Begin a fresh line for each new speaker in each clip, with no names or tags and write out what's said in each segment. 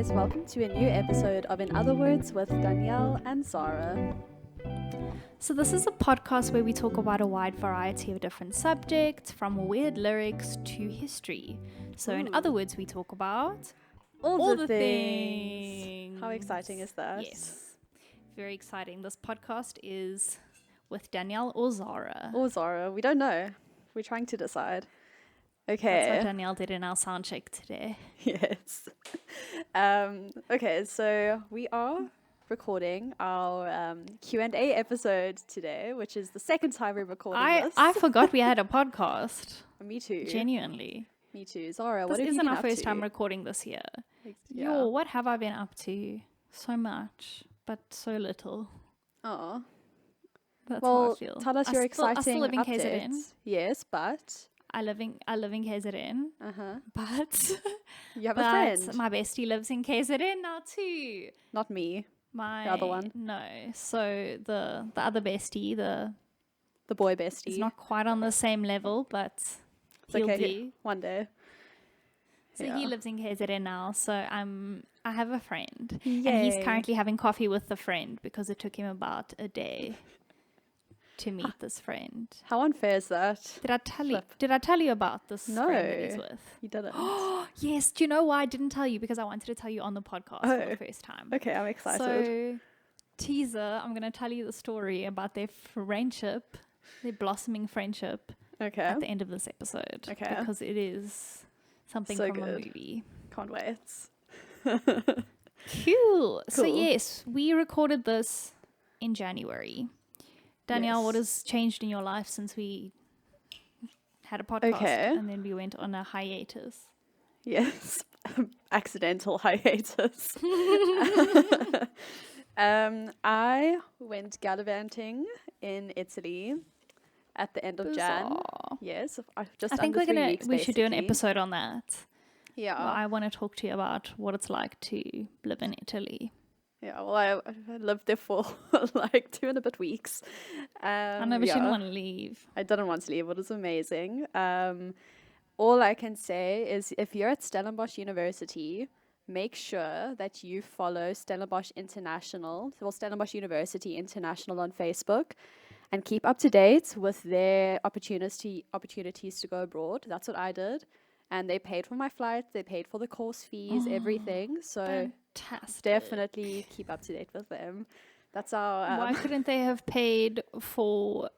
guys, welcome to a new episode of In Other Words with Danielle and Zara.
So this is a podcast where we talk about a wide variety of different subjects, from weird lyrics to history. So in other words, we talk about
all the things. How exciting is that?
Yes, very exciting. This podcast is with Danielle or Zara.
Or Zara, we don't know. We're trying to decide. Okay.
That's what Danielle did in our sound check today.
Yes. Okay, so we are recording our Q&A episode today, which is the second time we're recording this.
I forgot we had a podcast.
Me too.
Genuinely.
Me too. Zara, what
This
have you
isn't
been
our
up
first
to?
time recording this year.
Yeah.
Yo, what have I been up to? So much, but so little.
Oh.
That's how I
Well,
feel.
tell us your exciting
I still live in
updates.
KZN.
Yes, but...
I live in KZN, but
You have a friend.
my bestie lives in KZN now too.
Not me.
My
The other one.
No, so the other bestie,
The boy bestie.
is not quite on the same level, but
It's
he'll
okay.
do.
One day.
So
Yeah.
he lives in KZN now. So I have a friend, and
Yay.
he's currently having coffee with the friend because it took him about a day to meet this friend.
How unfair is that?
Did I tell you about this
No.
friend that he's with?
You didn't.
Yes. Do you know why I didn't tell you? Because I wanted to tell you on the podcast for the first time.
Okay, I'm excited.
So, teaser, I'm going to tell you the story about their friendship, their blossoming friendship
Okay.
at the end of this episode.
Okay.
Because it is something
So
from a
good.
movie.
Can't wait.
Cool. So,
Cool.
yes, we recorded this in January. Danielle, what
Yes.
has changed in your life since we had a podcast
Okay.
and then we went on a hiatus?
Yes. Accidental hiatus. I went gallivanting in Italy at the end of Jan.
Bizarre.
Yes, just
I think
under 3 weeks,
we should do an
basically.
episode on that.
Yeah.
Well, I want to talk to you about what it's like to live in Italy.
Yeah, well, I lived there for like 2 and a bit weeks.
I know, but you didn't want to leave.
I didn't want to leave. It was amazing. All I can say is if you're at Stellenbosch University, make sure that you follow Stellenbosch International, well, Stellenbosch University International on Facebook, and keep up to date with their opportunities to go abroad. That's what I did. And they paid for my flight, they paid for the course fees, everything. So
Fantastic.
definitely keep up to date with them. That's our...
Why couldn't they have paid for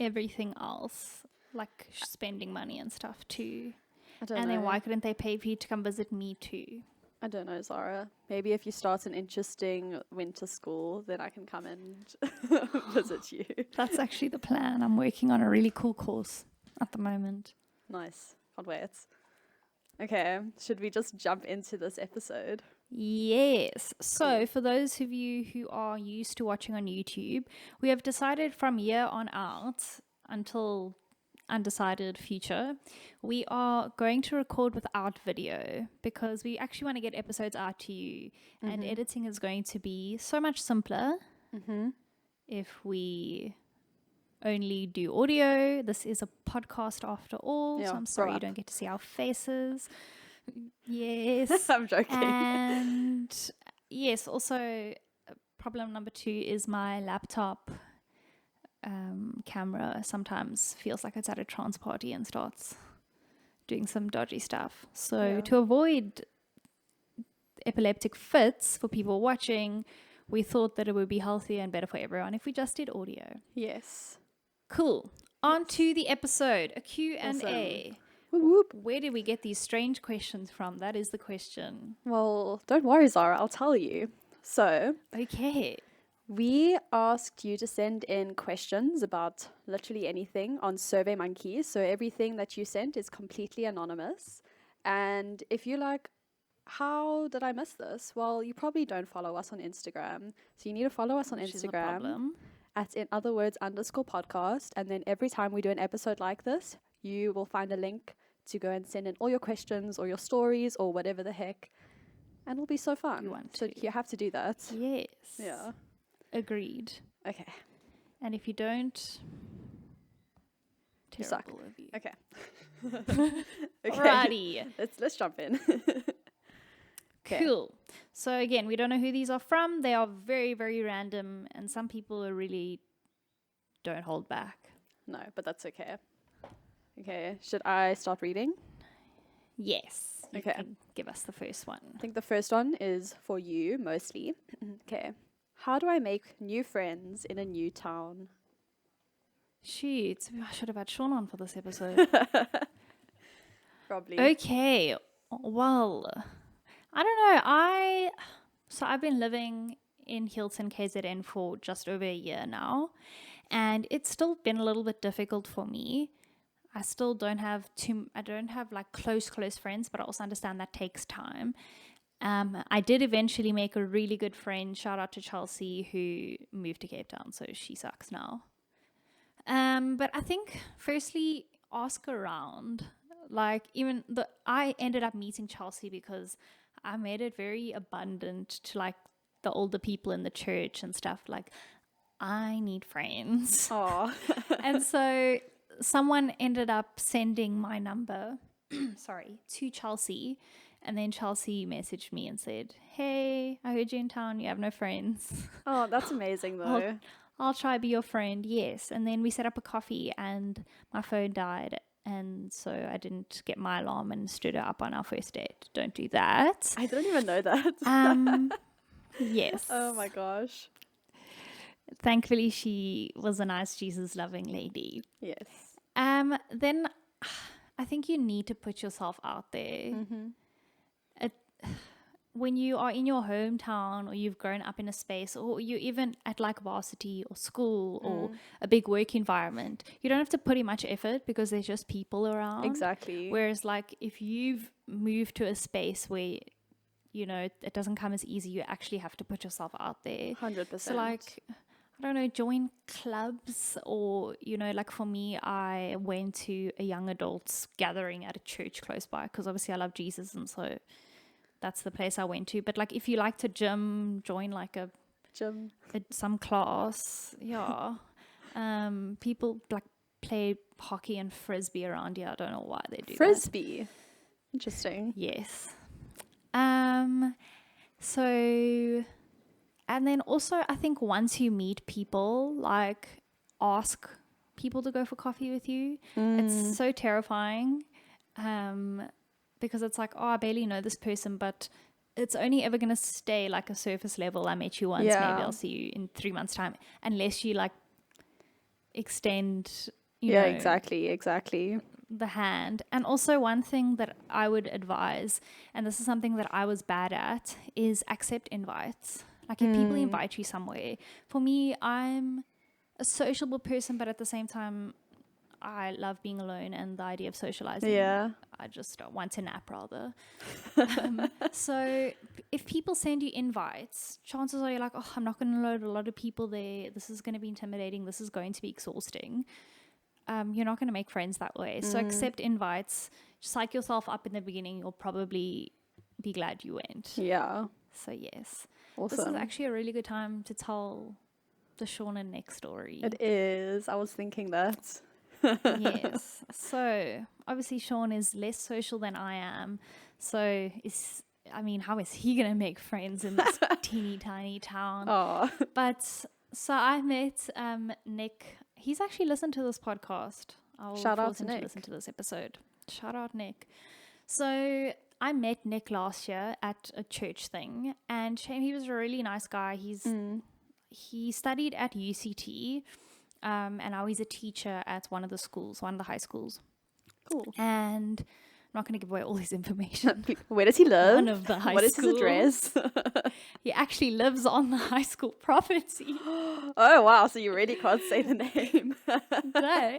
everything else, like spending money and stuff too?
I don't
And
know.
then why couldn't they pay for you to come visit me too?
I don't know, Zara. Maybe if you start an interesting winter school, then I can come and visit you.
That's actually the plan. I'm working on a really cool course at the moment.
Nice. Can't wait. Okay, should we just jump into this episode?
Yes. So, for those of you who are used to watching on YouTube, we have decided from here on out until undecided future, we are going to record without video because we actually want to get episodes out to you, and editing is going to be so much simpler if we only do audio. This is a podcast after all,
Yeah,
so I'm sorry
grow
you
up.
don't get to see our faces. Yes.
I'm joking.
And yes, also problem number 2 is my laptop camera sometimes feels like it's at a trance party and starts doing some dodgy stuff. So
Yeah.
to avoid epileptic fits for people watching, we thought that it would be healthier and better for everyone if we just did audio.
Yes.
Cool. On to the episode, a Q&A.
Awesome. Whoop, whoop.
Where did we get these strange questions from? That is the question.
Well, don't worry, Zara. I'll tell you. So,
Okay.
we asked you to send in questions about literally anything on SurveyMonkey. So everything that you sent is completely anonymous. And if you're like, how did I miss this? Well, you probably don't follow us on Instagram. So you need to follow us on
Which is a
Instagram
problem.
at _podcast. And then every time we do an episode like this, you will find a link to go and send in all your questions or your stories or whatever the heck. And it'll be so fun.
You want
so
to.
you have to do that.
Yes.
Yeah.
Agreed.
Okay.
And if you don't,
You suck.
terrible of you.
Okay. Okay.
Alrighty.
Let's jump in. Okay.
Cool. So again, we don't know who these are from. They are very, very random, and some people are really don't hold back.
No, but that's okay. Okay, should I start reading?
Yes. You
Okay.
can give us the first one.
I think the first one is for you mostly. Okay. How do I make new friends in a new town?
Shoot, I should have had Sean on for this episode.
Probably.
Okay. Well, I don't know. I've been living in Hilton, KZN for just over a year now, and it's still been a little bit difficult for me. I still don't have like close friends, but I also understand that takes time. I did eventually make a really good friend. Shout out to Chelsea, who moved to Cape Town, so she sucks now. But I think firstly, ask around. Like I ended up meeting Chelsea because I made it very abundant to like the older people in the church and stuff. Like, I need friends.
Aw.
And so someone ended up sending my number, to Chelsea. And then Chelsea messaged me and said, "Hey, I heard you're in town. You have no friends.
Oh, that's amazing though.
I'll try to be your friend." Yes. And then we set up a coffee and my phone died. And so I didn't get my alarm and stood her up on our first date. Don't do that.
I didn't even know that.
Yes.
Oh my gosh.
Thankfully, she was a nice Jesus-loving lady.
Yes.
Then I think you need to put yourself out there. When you are in your hometown or you've grown up in a space or you're even at like varsity or school or a big work environment, you don't have to put in much effort because there's just people around.
Exactly.
Whereas like if you've moved to a space where, you know, it doesn't come as easy, you actually have to put yourself out there.
100%.
So like, I don't know, join clubs or, you know, like for me, I went to a young adults gathering at a church close by because obviously I love Jesus and so that's the place I went to. But like if you like to gym, join like some class. Yeah. People like play hockey and frisbee around here. I don't know why they do
Frisbee. Interesting.
Yes. So, and then also I think once you meet people, like ask people to go for coffee with you. It's so terrifying. Because it's like, oh, I barely know this person, but it's only ever going to stay like a surface level. I met you once, maybe I'll see you in 3 months' time, unless you like extend, you know,
exactly.
the hand. And also one thing that I would advise, and this is something that I was bad at, is accept invites. Like if people invite you somewhere, for me, I'm a sociable person, but at the same time, I love being alone and the idea of socializing.
Yeah.
I just want to nap rather. So if people send you invites, chances are you're like, oh, I'm not going to load a lot of people there. This is going to be intimidating. This is going to be exhausting. You're not going to make friends that way. So accept invites. Psych yourself up in the beginning. You'll probably be glad you went.
Yeah.
So yes.
Awesome.
This is actually a really good time to tell the Sean and Nick story.
It is. I was thinking that.
Yes. So obviously Sean is less social than I am. So how is he going to make friends in this teeny tiny town?
Oh.
But so I met Nick. He's actually listened to this podcast. I'll
Shout out
force
to
him
Nick.
to listen to this episode. Shout out Nick. So I met Nick last year at a church thing, and he was a really nice guy. He studied at UCT. And now he's a teacher at one of the high schools.
Cool.
And I'm not going to give away all his information.
Where does he live?
One of the high
What is
schools.
his address?
He actually lives on the high school property.
Oh, wow. So you really can't say the name.
No.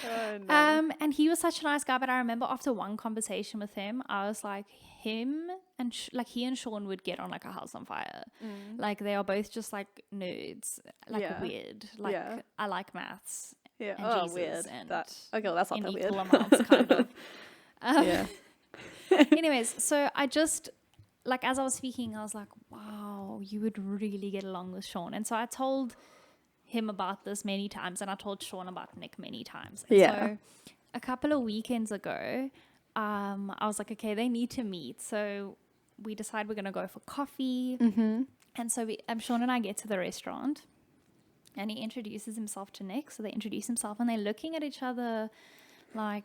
Oh, no.
And he was such a nice guy, but I remember after one conversation with him, I was like, him and he and Sean would get on like a house on fire. Like they are both just like nerds, like weird. Like I like maths.
Yeah.
And
Oh,
Jesus
weird.
and
Okay, well, that's not
in
that weird.
equal amounts, kind of.
Yeah.
Anyways, so I just, like, as I was speaking, I was like, wow, you would really get along with Sean. And so I told him about this many times, and I told Sean about Nick many times. And so a couple of weekends ago, I was like, okay, they need to meet. So we decide we're going to go for coffee.
Mm-hmm.
And so Sean and I get to the restaurant, and he introduces himself to Nick. So they introduce himself, and they're looking at each other like,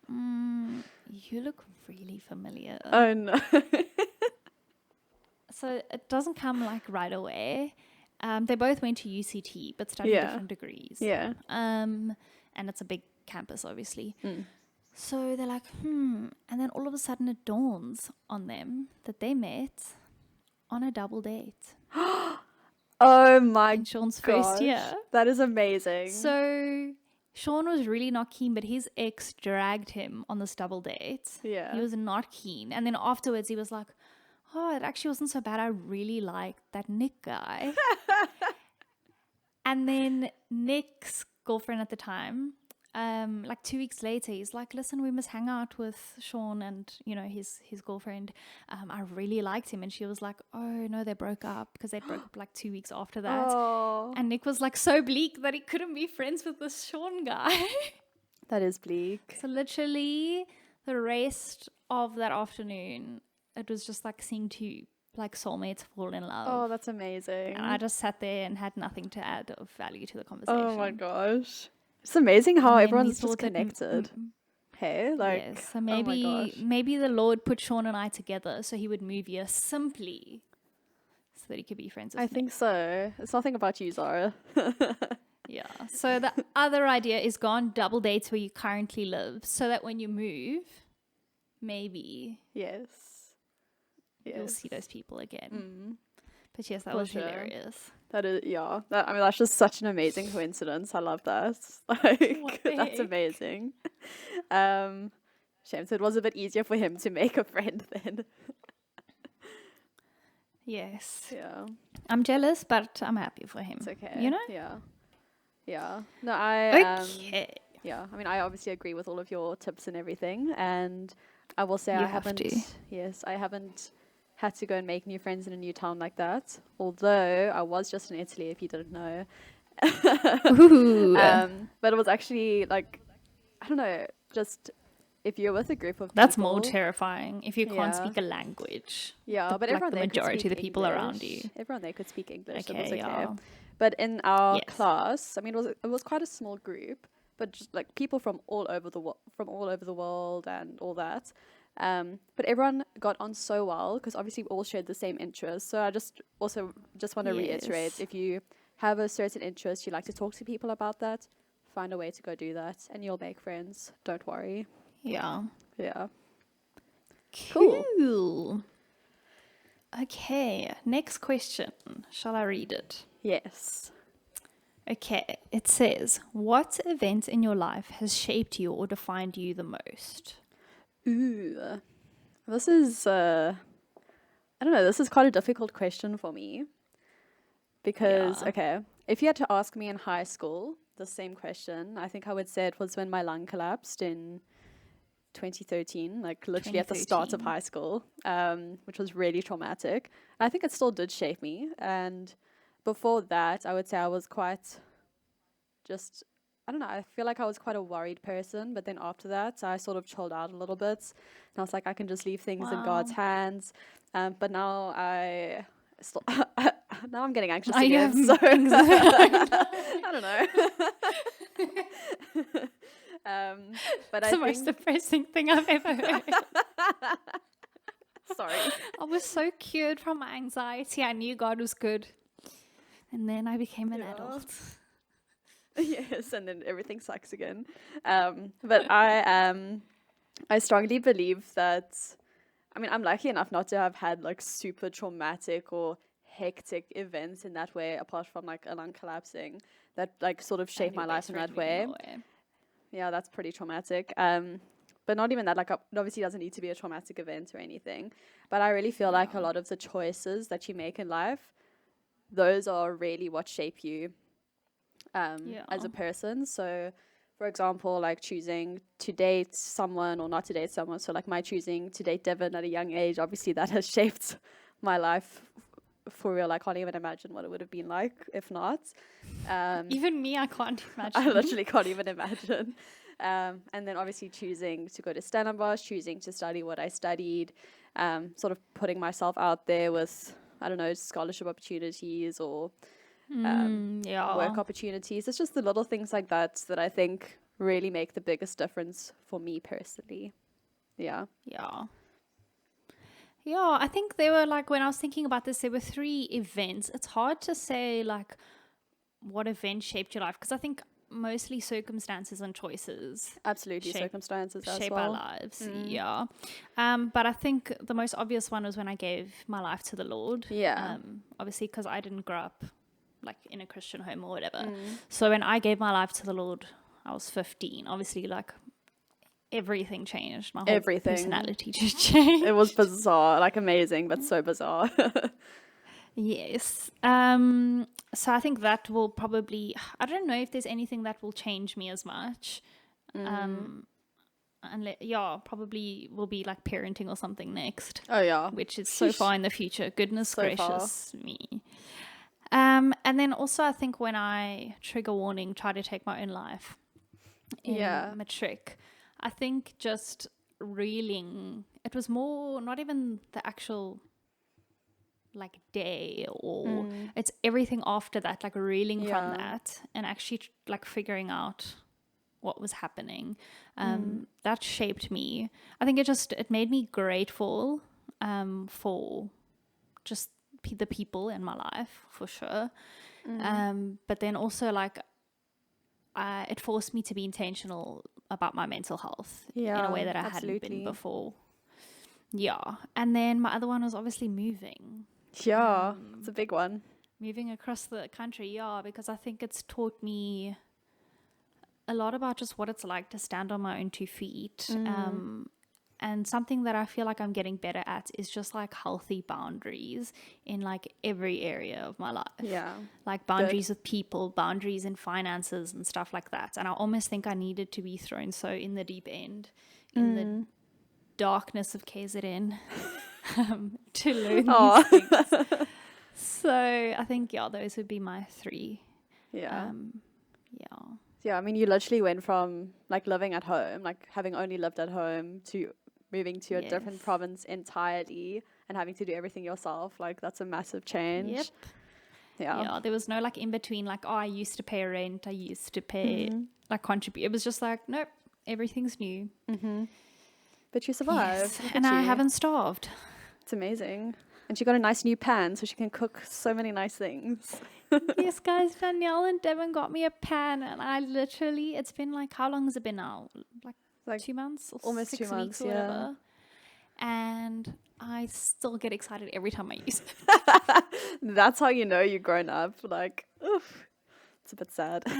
you look really familiar.
Oh no.
So it doesn't come like right away. They both went to UCT, but studied
Yeah.
different degrees.
Yeah.
And it's a big campus, obviously.
Mm.
So they're like, And then all of a sudden it dawns on them that they met on a double date
Oh my
in Sean's
gosh.
first year.
That is amazing.
So Sean was really not keen, but his ex dragged him on this double date.
Yeah.
He was not keen. And then afterwards he was like, oh, it actually wasn't so bad. I really liked that Nick guy. And then Nick's girlfriend at the time, like 2 weeks later, he's like, listen, we must hang out with Sean and, his girlfriend. I really liked him. And she was like, oh, no, they broke up because they broke up like 2 weeks after that.
Oh,
And Nick was like so bleak that he couldn't be friends with this Sean guy.
that is bleak.
So literally the rest of that afternoon, it was just like seeing two like soulmates fall in love.
Oh, that's amazing.
And I just sat there and had nothing to add of value to the conversation.
Oh my gosh. It's amazing how
And then we
everyone's just
thought that,
connected. Hey, like,
yes, so
oh my
maybe
gosh.
maybe the Lord put Sean and I together so he would move here simply so that he could be friends with
I
me.
think so. It's nothing about you, Zara.
Yeah. So the other idea is go on double dates where you currently live so that when you move, maybe
Yes.
you'll see those people again.
Mm.
But yes, that
For
was
sure.
hilarious.
That is, yeah. I mean, that's just such an amazing coincidence. I love that. Like,
What the
that's
heck?
amazing. Shame. So it was a bit easier for him to make a friend then.
Yes.
Yeah.
I'm jealous, but I'm happy for him.
It's okay.
You know?
Yeah. Yeah. No, I
Okay.
yeah. I mean, I obviously agree with all of your tips and everything, and I will say
You
I
have
haven't.
to.
Yes, I haven't had to go and make new friends in a new town like that. Although I was just in Italy, if you didn't know.
Ooh.
But it was actually like, I don't know, just if you're with a group of
That's
people,
more terrifying if you can't
Yeah.
speak a language.
yeah,
the-
but
like
everyone
the
there could
majority
speak
of the people around
English.
you.
Everyone there could speak English. It was
Okay,
okay.
yeah.
But in our
Yes.
class, I mean, it was quite a small group, but just like people from all over the world and all that. But everyone got on so well because obviously we all shared the same interests. So I just want to reiterate,
Yes.
if you have a certain interest, you like to talk to people about that, find a way to go do that, and you'll make friends. Don't worry.
Yeah.
Yeah.
Cool. Okay, next question. Shall I read it?
Yes.
Okay, it says, what event in your life has shaped you or defined you the most?
Ooh. This is I don't know, this is quite a difficult question for me. Because,
Yeah.
okay, if you had to ask me in high school the same question, I think I would say it was when my lung collapsed in 2013, like literally at the start of
2013.
high school, which was really traumatic. I think it still did shape me. And before that, I would say I was quite just, I don't know, I feel like I was quite a worried person. But then after that, I sort of chilled out a little bit. And I was like, I can just leave things in God's
Wow.
hands. But now I still, now I'm getting anxious
Are you
again.
having
So
anxiety?
I don't know. But
It's
I
the most
think,
depressing thing I've ever heard.
sorry.
I was so cured from my anxiety. I knew God was good. And then I became an
Yeah.
adult.
Yes, and then everything sucks again. But I strongly believe that, I mean, I'm lucky enough not to have had like super traumatic or hectic events in that way, apart from like a lung collapsing, that like sort of shaped my life in that way. Yeah, that's pretty traumatic. But not even that, like, it obviously doesn't need to be a traumatic event or anything. But I really feel like a lot of the choices that you make in life, those are really what shape you as a person. So, for example, like choosing to date someone or not to date someone. So, like my choosing to date Devin at a young age, obviously that has shaped my life for real. I can't even imagine what it would have been like if not.
Even me, I can't imagine.
I literally can't even imagine. And then obviously choosing to go to Stellenbosch, choosing to study what I studied, sort of putting myself out there with, I don't know, scholarship opportunities or work
Yeah.
opportunities. It's just the little things like that I think really make the biggest difference for me personally. Yeah.
Yeah. Yeah, I think there were like, when I was thinking about this, there were 3 events. It's hard to say like what event shaped your life, because I think mostly circumstances and choices
Absolutely,
shape
circumstances as
shape our
well.
lives. Yeah. But I think the most obvious one was when I gave my life to the Lord.
Yeah.
Obviously, because I didn't grow up like in a Christian home or whatever. So when I gave my life to the Lord, I was 15. Obviously, like everything changed. My whole
Everything.
personality just changed.
It was bizarre, like amazing, but so bizarre.
Yes. So I think that will probably, I don't know if there's anything that will change me as much. Yeah, probably will be like parenting or something next,
Oh yeah.
which is so far in the future. Goodness
So far.
gracious me. And then also I think when I, trigger warning, try to take my own life in matric, I think just reeling, it was more not even the actual like day, or it's everything after that, like reeling from that and actually like figuring out what was happening. That shaped me. I think it made me grateful for just the people in my life, for sure. But then also like it forced me to be intentional about my mental health in a way that I hadn't been before. Yeah. And then my other one was obviously moving.
Yeah, it's a big one.
Moving across the country, yeah, because I think it's taught me a lot about just what it's like to stand on my own 2 feet. And something that I feel like I'm getting better at is just like healthy boundaries in like every area of my life.
Yeah.
Like boundaries with people, boundaries in finances and stuff like that. And I almost think I needed to be thrown so in the deep end, in the darkness of KZN, to learn these things. So I think, yeah, those would be my 3.
Yeah.
Yeah.
Yeah, I mean, you literally went from like living at home, like having only lived at home, to moving to a different province entirely and having to do everything yourself. Like, that's a massive change.
Yep. Yeah, there was no like in between, like, oh, I used to pay rent, I used to pay like contribute. It was just like, nope, everything's new.
But you survived.
Yes. And I haven't starved.
It's amazing. And she got a nice new pan, so she can cook so many nice things.
Yes, guys, Danielle and Devin got me a pan, and I literally, it's been like, how long has it been now? Like 2 months? Or
almost
6
2
weeks
months,
or whatever. And I still get excited every time I use
it. That's how you know you've grown up. Like, oof. It's a bit sad.
I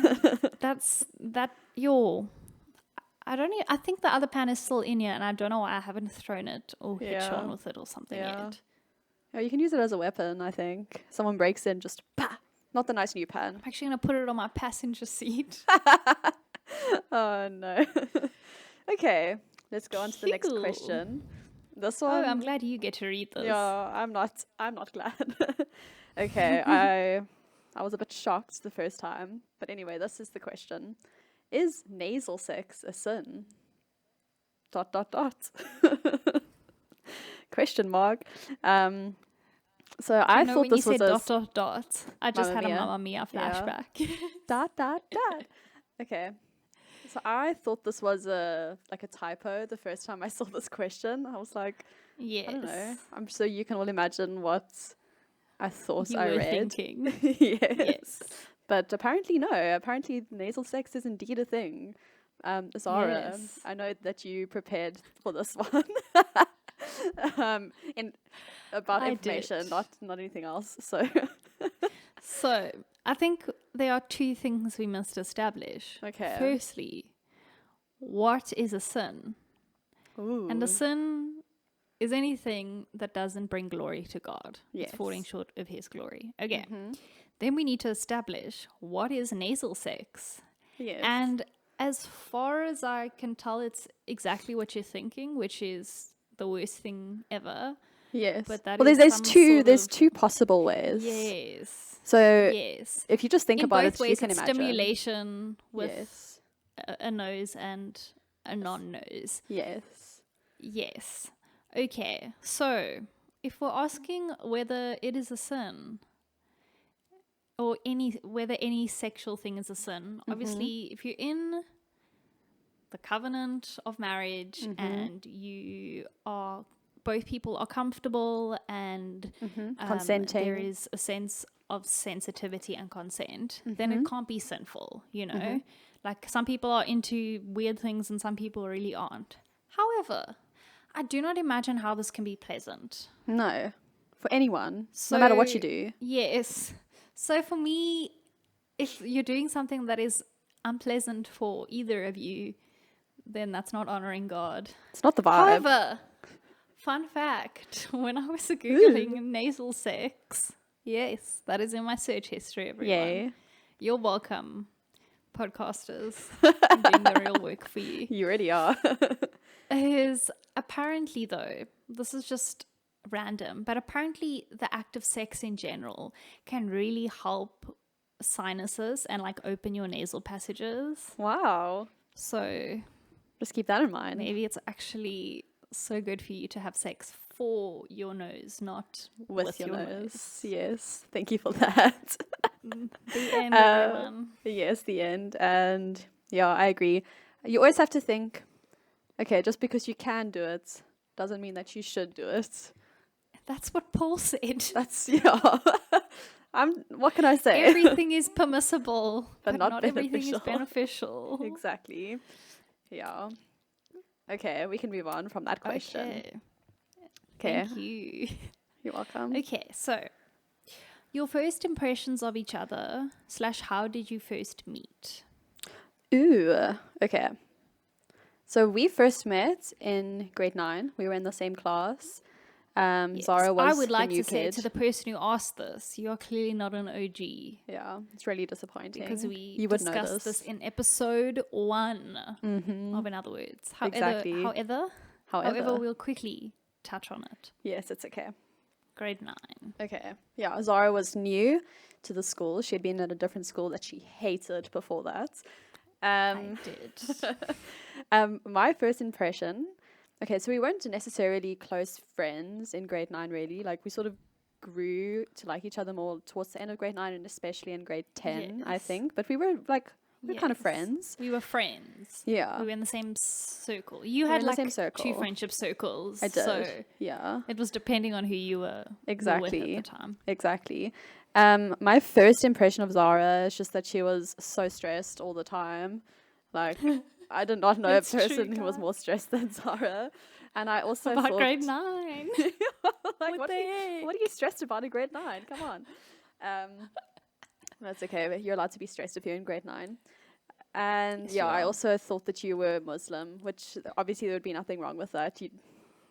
think the other pan is still in here, and I don't know why I haven't thrown it or hit Sean with it or something yet.
Oh, you can use it as a weapon, I think. Someone breaks in, just bah! Not the nice new pan.
I'm actually going to put it on my passenger seat.
Oh, no. Okay, let's go on to the next question. This one...
Oh, I'm glad you get to read this.
Yeah, I'm not glad. Okay, I was a bit shocked the first time. But anyway, this is the question. Is nasal sex a sin? ... Question mark. So I thought this was a...
I just had a Mamma Mia flashback. ...
Okay. So I thought this was a typo the first time I saw this question. I was like,
yes.
I don't know. I'm sure you can all imagine what I thought
you
I
were
read.
Thinking.
Yes. But apparently no. Apparently nasal sex is indeed a thing. Zara,
Yes.
I know that you prepared for this one. About information, not anything else.
So I think there are 2 things we must establish.
Okay.
Firstly, what is a sin?
Ooh.
And a sin is anything that doesn't bring glory to God.
Yes.
It's falling short of his glory. Okay. Then we need to establish what is nasal sex.
Yes.
And as far as I can tell, it's exactly what you're thinking, which is the worst thing ever.
Yes.
But that
there's two possible ways.
Yes.
So
yes.
If you just think
in
about
both
it,
ways,
you can
it's
imagine.
Stimulation with a nose and a non-nose.
Yes.
Yes. Okay, so if we're asking whether it is a sin or whether any sexual thing is a sin, obviously if you're in the covenant of marriage and you are both people are comfortable and
Consenting.
there is a sense of sensitivity and consent, then it can't be sinful, you know? Like some people are into weird things and some people really aren't. However, I do not imagine how this can be pleasant.
No, for anyone,
So,
no matter what you do.
Yes. So for me, if you're doing something that is unpleasant for either of you, then that's not honoring God.
It's not the vibe.
However, fun fact, when I was Googling nasal sex, yes, that is in my search history, everyone.
Yay.
You're welcome, podcasters. I'm doing the real work for you.
You already are.
Is apparently, though, this is just random, but apparently the act of sex in general can really help sinuses and like open your nasal passages.
Wow.
So
Just keep that in mind.
maybe it's actually so good for you to have sex for your nose, not
With your nose. Yes. Thank you for that.
The end, everyone.
Yes, the end. And yeah, I agree. You always have to think, okay, just because you can do it doesn't mean that you should do it.
That's what Paul said.
That's, yeah. What can I say?
Everything is permissible,
But
but
not
not everything is beneficial.
Exactly. Yeah. Okay, we can move on from that question. Okay.
Thank you.
You're welcome.
Okay, so your first impressions of each other / how did you first meet?
Ooh. Okay. So we first met in grade 9. We were in the same class.
Yes.
Zara was
I would like
the new
to say
kid.
to the person who asked this, you are clearly not an OG.
Yeah, it's really disappointing.
Because we
you would know
discussed this in episode 1 of In Other Words.
Exactly.
However, we'll quickly touch on it.
Yes, it's okay.
Grade 9.
Okay. Yeah, Zara was new to the school. She had been at a different school that she hated before that.
I did.
My first impression. Okay, so we weren't necessarily close friends in grade 9, really. Like, we sort of grew to like each other more towards the end of grade 9 and especially in grade 10, I
Yes.
think. But we were like, we were kind of
Yes.
friends.
We were friends.
Yeah.
We were in the same circle. You
We were
had
in the
like
same circle.
2 friendship circles.
I did.
So
Yeah.
it was depending on who you were with
Exactly.
at the time.
Exactly. My first impression of Zara is just that she was so stressed all the time. Like, I did not know a
It's true,
person who was
guys.
more stressed than Zara. And I also
About
thought,
grade 9.
like,
What the heck?
what are you stressed about in grade 9? Come on. That's okay. But you're allowed to be stressed if you're in grade 9. And
Yes,
yeah,
you
I
are.
also thought that you were Muslim, which obviously there would be nothing wrong with that.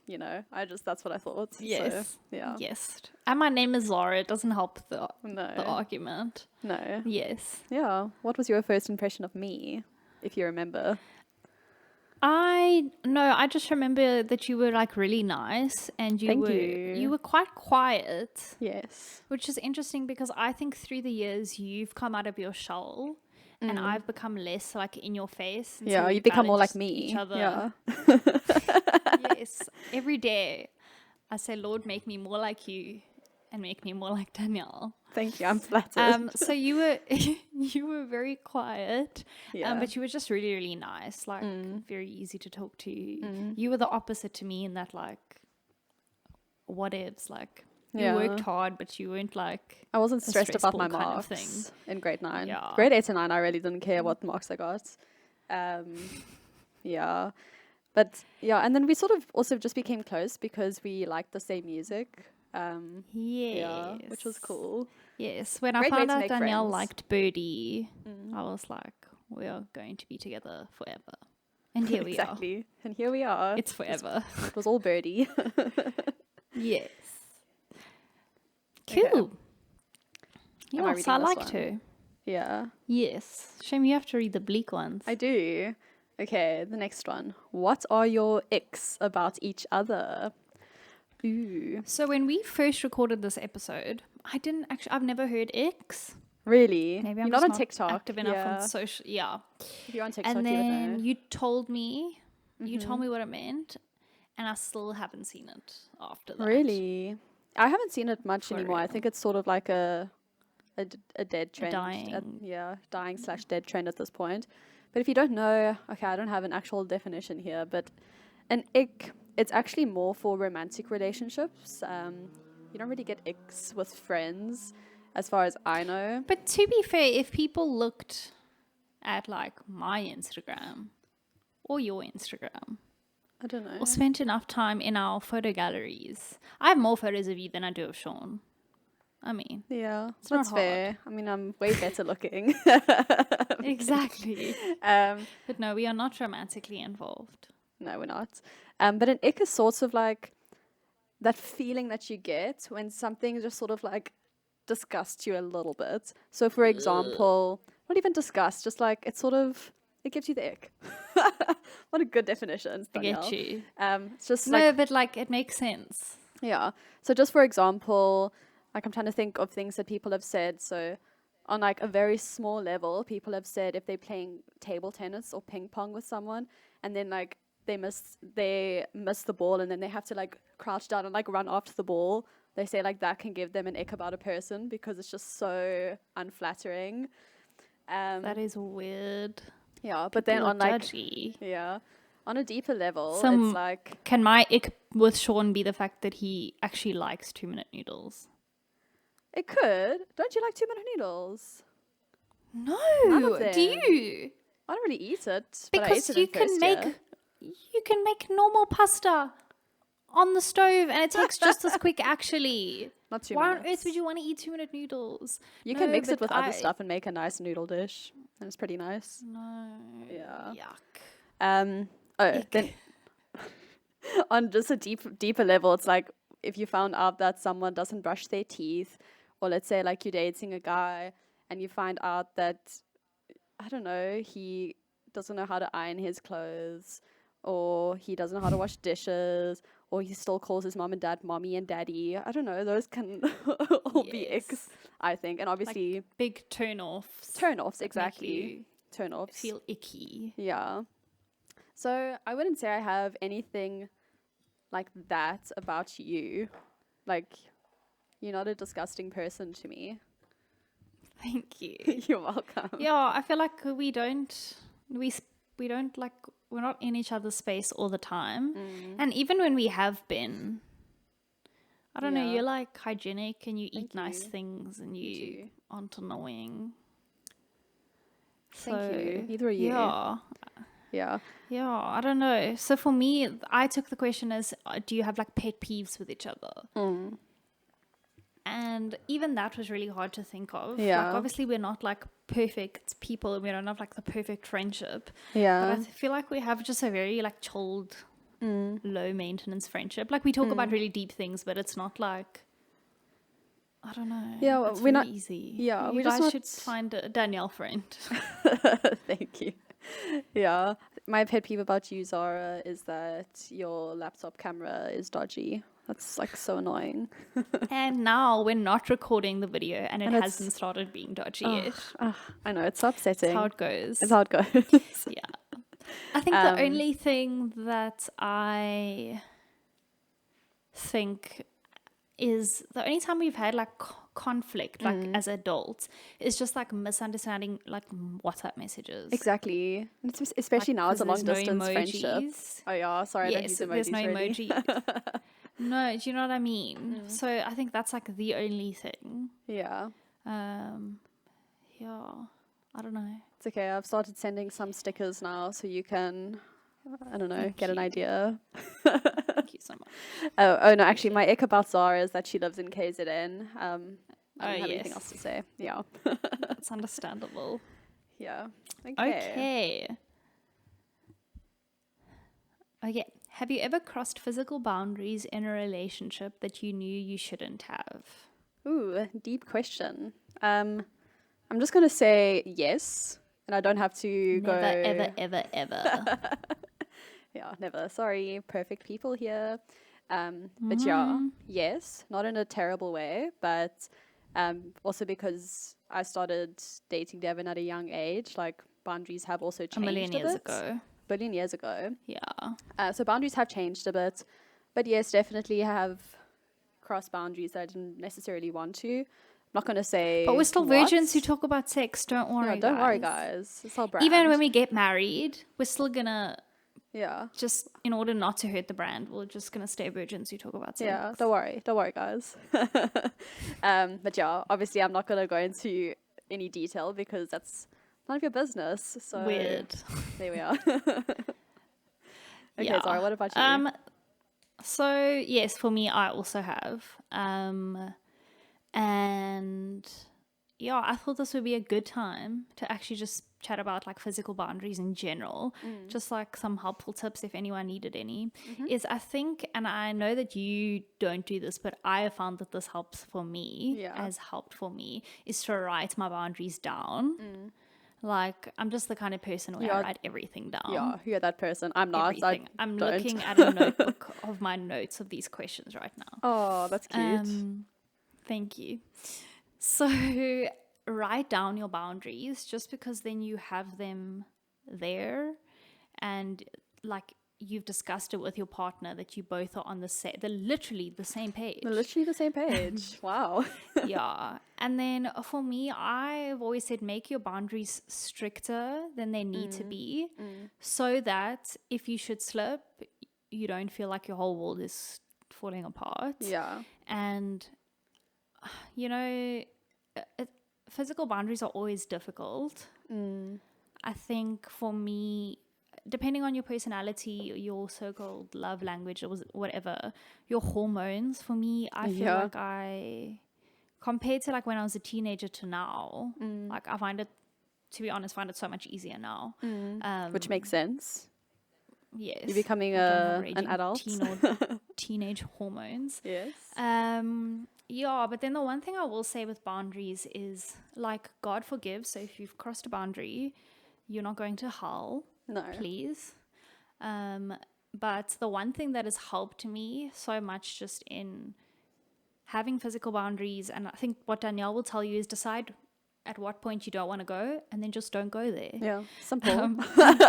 You know, that's what I thought.
Yes.
So, yeah.
Yes. And my name is Zara. It doesn't help the
No.
argument.
No.
Yes.
Yeah. What was your first impression of me, if you remember?
I just remember that you were like really nice and
Thank you.
you were quite quiet,
Yes.
which is interesting because I think through the years you've come out of your shell and I've become less like in your face. And so
Yeah,
we
you become more like
balanced
me.
each other.
Yeah.
Yes. Every day I say, Lord, make me more like you and make me more like Danielle.
Thank you. I'm flattered.
So you were you were very quiet,
Yeah.
but you were just really, really nice, like very easy to talk to. You were the opposite to me in that, like, whatevs, like you
Yeah.
worked hard, but you weren't like
I wasn't
a
stressed about my
stressful kind of
marks in grade 9.
Yeah.
Grade 8 and 9, I really didn't care what marks I got. Yeah. But yeah, and then we sort of also just became close because we liked the same music. Yeah, which was cool.
Yes, when I
Great way
found
to
out
make
Danielle
friends.
liked Birdie, I was like, we are going to be together forever. And here we are.
Exactly. And here we are.
It's forever.
It was all Birdie.
Yes.
Okay.
Cool.
Am I
Yes, I
reading this
liked
one?
her.
Yeah,
Yes. Shame you have to read the bleak ones.
I do. Okay, the next one. What are your icks about each other? Ooh.
So when we first recorded this episode, I've never heard Icks.
Really?
Maybe I'm
You're not
just
on TikTok.
active enough
Yeah.
on social. Yeah.
If you're on TikTok,
And
you would
then
know.
you told me what it meant. and I still haven't seen it after that.
Really? I haven't seen it much
For
anymore. I
real.
think it's sort of like a dead
A
trend.
dying.
Yeah, dying slash dead trend at this point. But if you don't know, okay, I don't have an actual definition here, but an ick, it's actually more for romantic relationships. You don't really get icks with friends, as far as I know.
But to be fair, if people looked at like my Instagram or your Instagram,
I don't
or
know.
spent enough time in our photo galleries, I have more photos of you than I do of Sean. I mean,
Yeah,
it's
that's
not hard.
fair. I mean, I'm way better looking.
Exactly.
um,
But no, we are not romantically involved.
no, we're not. But an ick is sort of like that feeling that you get when something just sort of like disgusts you a little bit. So, for example, not even disgust, just like it gives you the ick. What a good definition,
I get
Danielle.
you.
It's just
No,
like,
but like it makes sense.
yeah. So, just for example, like I'm trying to think of things that people have said. So, on like a very small level, people have said if they're playing table tennis or ping pong with someone, and then like they miss the ball, and then they have to like crouch down and like run after the ball. They say like that can give them an ick about a person because it's just so unflattering.
That
Um,
is weird.
yeah, but then
People are
on like
judgy.
yeah, on a deeper level, it's
Some
like
can my ick with Sean be the fact that he actually likes 2-minute noodles?
it could. Don't you like 2 minute noodles?
No,
None of
do
them.
you?
I don't really eat it, but I ate
Because
it in first year.
you can make normal pasta on the stove and it takes just as quick actually.
Not two
Why on earth
minutes.
would you want to eat 2-minute noodles?
You can
No,
mix it
but
with other stuff and make a nice noodle dish, and it's pretty nice.
No.
Yeah.
Yuck.
Oh,
Ick.
then on just a deeper level, it's like if you found out that someone doesn't brush their teeth, or let's say like you're dating a guy and you find out that I don't know, he doesn't know how to iron his clothes, or he doesn't know how to wash dishes, or he still calls his mom and dad mommy and daddy. I don't know, those can all be icks,
Yes.
I think. And obviously,
Like big turn-offs.
turn offs,
That make
exactly.
you
Turn offs.
feel icky.
Yeah. So I wouldn't say I have anything like that about you. Like, you're not a disgusting person to me.
Thank you.
You're welcome.
Yeah, I feel like we don't like we're not in each other's space all the time. And even when we have been, I don't know,
Yeah.
you're like hygienic and you
Thank
eat nice
you.
things and you
too.
aren't annoying.
Thank
So,
you. Neither are you.
Yeah.
Yeah.
Yeah, I don't know. So for me, I took the question as do you have like pet peeves with each other? And even that was really hard to think of. Like,
Yeah.
obviously, we're not like perfect people and we don't have like the perfect friendship.
Yeah.
But I feel like we have just a very like chilled, low maintenance friendship. Like, we talk about really deep things, but it's not like, I don't know.
Yeah, well,
it's
we're
very
not-
easy.
yeah,
you
we're just
guys should
not-
find a Danielle friend.
Thank you. Yeah. My pet peeve about you, Zara, is that your laptop camera is dodgy. That's like so annoying.
And now we're not recording the video and it
And it's-
hasn't started being dodgy yet.
I know, it's so
That's
upsetting.
how it goes.
It's how it goes.
Yeah. I think the only thing that I think is the only time we've had like conflict, like as adults, is just like misunderstanding like WhatsApp messages.
Exactly. And especially
Like,
now it's a
'cause
long
there's no
distance friendship.
emojis.
Oh yeah, sorry, I don't
Yes,
use emojis
there's no
really.
emoji. No, do you know what I mean? So I think that's like the only thing.
Yeah.
Yeah, I don't know.
It's okay. I've started sending some stickers now so you can, I don't know,
Thank
get an
you.
idea.
Thank you so much.
Oh no, actually, my ick about Zara is that she lives in KZN. I don't
Oh,
have anything
yes.
else to say. Yeah.
That's understandable.
Yeah.
Okay. Okay. Have you ever crossed physical boundaries in a relationship that you knew you shouldn't have?
Ooh, deep question. I'm just gonna say yes, and I don't have to
Never,
go.
ever, ever, ever.
Yeah, never. Sorry, perfect people here. But yeah, yes, not in a terrible way, but also because I started dating Devin at a young age, like boundaries have also
A
changed
million
a
years
bit.
ago.
billion years ago.
Yeah.
So boundaries have changed a bit, but yes, definitely have crossed boundaries that I didn't necessarily want to. I'm not going to say
But we're still
what.
virgins who talk about sex. Don't worry,
Yeah, don't worry,
guys.
guys. It's all brand.
Even when we get married, we're still gonna
Yeah.
just, in order not to hurt the brand, we're just gonna stay virgins who talk about sex.
Yeah, don't worry, guys. But yeah, obviously, I'm not gonna go into any detail because that's none of your business. So
Weird.
there we are. Okay,
Yeah.
Zara, what about you?
So yes, for me, I also have. And yeah, I thought this would be a good time to actually just chat about like physical boundaries in general, just like some helpful tips if anyone needed any. Is I think, and I know that you don't do this, but I have found that this helps for me,
Yeah.
has helped for me, is to write my boundaries down. Like, I'm just the kind of person where I write everything down.
Yeah, you're that person. I'm not.
Everything. I'm
don't.
looking at a notebook of my notes of these questions right now.
Oh, that's cute.
Thank you. So write down your boundaries, just because then you have them there, and like you've discussed it with your partner that you both are on they're literally the same page.
They're literally the same page. Wow.
Yeah. And then for me, I've always said make your boundaries stricter than they need to be, so that if you should slip, you don't feel like your whole world is falling apart.
Yeah.
And you know, physical boundaries are always difficult. I think for me, depending on your personality, your so-called love language, or whatever, your hormones, for me, I feel like compared to like when I was a teenager to now, like I find it, to be honest, find it so much easier now.
Which makes sense.
Yes.
You're becoming
I don't have
an adult.
Teenage hormones.
Yes.
Yeah, but then the one thing I will say with boundaries is, like, God forgives. So if you've crossed a boundary, you're not going to hell.
No.
Please. But the one thing that has helped me so much just in having physical boundaries, and I think what Danielle will tell you, is decide at what point you don't want to go, and then just don't go there.
Yeah, simple.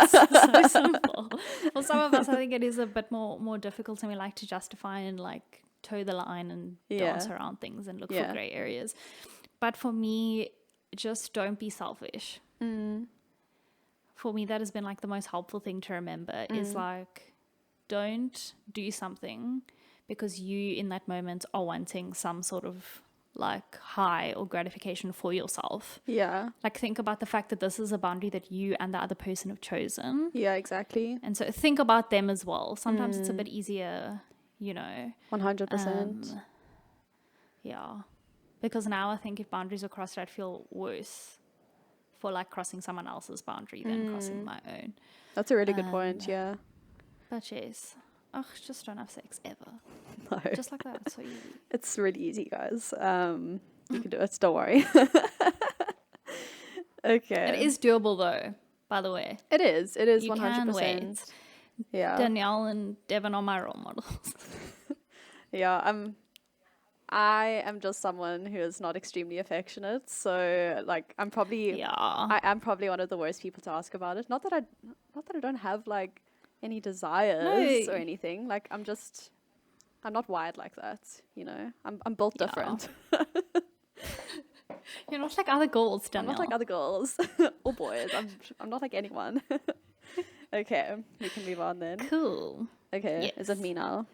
So simple. For some of us, I think it is a bit more difficult, and we like to justify and like toe the line and dance around things and look for gray areas. But for me, just don't be selfish. For me, that has been like the most helpful thing to remember, is like, don't do something because you in that moment are wanting some sort of like high or gratification for yourself.
Yeah.
Like, think about the fact that this is a boundary that you and the other person have chosen.
Yeah, exactly.
And so think about them as well. Sometimes it's a bit easier, you know.
100%.
Yeah. Because now I think if boundaries are crossed, I'd feel worse for like crossing someone else's boundary than crossing my own.
That's a really good point, yeah.
But yes. Ugh, just don't have sex ever.
No.
Just like that. It's so easy.
It's really easy, guys. You can do it, don't worry. Okay.
It is doable though, by the way.
It is
You
100%.
can wait.
Yeah.
Danielle and Devon are my role models.
Yeah, I am just someone who is not extremely affectionate, so like I'm probably I am probably one of the worst people to ask about it. Not that I don't have like any desires or anything. Like I'm not wired like that, you know. I'm built different.
You're not like other girls, Danielle.
I'm not like other girls or boys. I'm not like anyone. Okay, we can move on then.
Cool.
Okay,
Yes.
is it me now?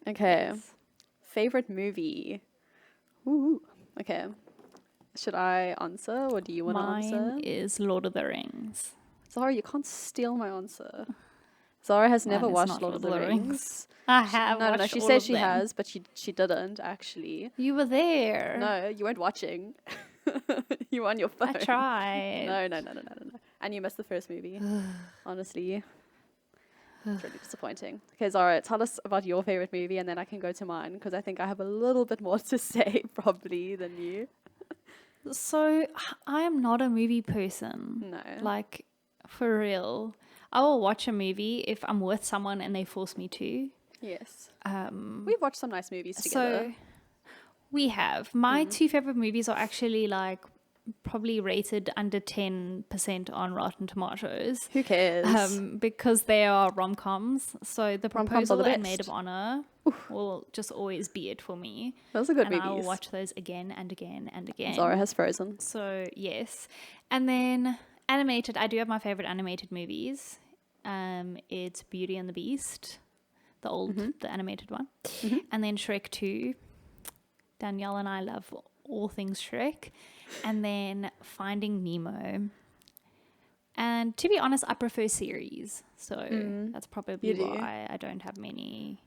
Okay.
Yes.
Favorite movie? Ooh. Okay. Should I answer or do you want to answer?
Mine is Lord of the Rings.
Zara, you can't steal my answer. Zara has never
Mine is
watched
not
Lord of the Rings.
I have
No,
watched
she
all
says
of
she
them.
has, but she didn't actually.
You were there.
No, you weren't watching. You were on your phone.
I tried.
No. And you missed the first movie. Honestly. It's really disappointing. Okay, Zara, tell us about your favorite movie and then I can go to mine because I think I have a little bit more to say probably than you.
So I am not a movie person.
No.
Like, for real. I will watch a movie if I'm with someone and they force me to.
Yes. We've watched some nice movies together.
So we have. My two favorite movies are actually like probably rated under 10% on Rotten Tomatoes.
Who cares?
Because they are rom-coms. So The
Rom-coms are the
Proposal and Maid of
best.
Honor will just always be it for me.
Those are good
And I will
movies.
watch those again and again and again.
Zara has Frozen.
So, yes. And then animated, I do have my favorite animated movies. It's Beauty and the Beast, the animated one. And then Shrek 2. Danielle and I love all things Shrek. And then Finding Nemo. And to be honest, I prefer series. So that's probably why I don't have many.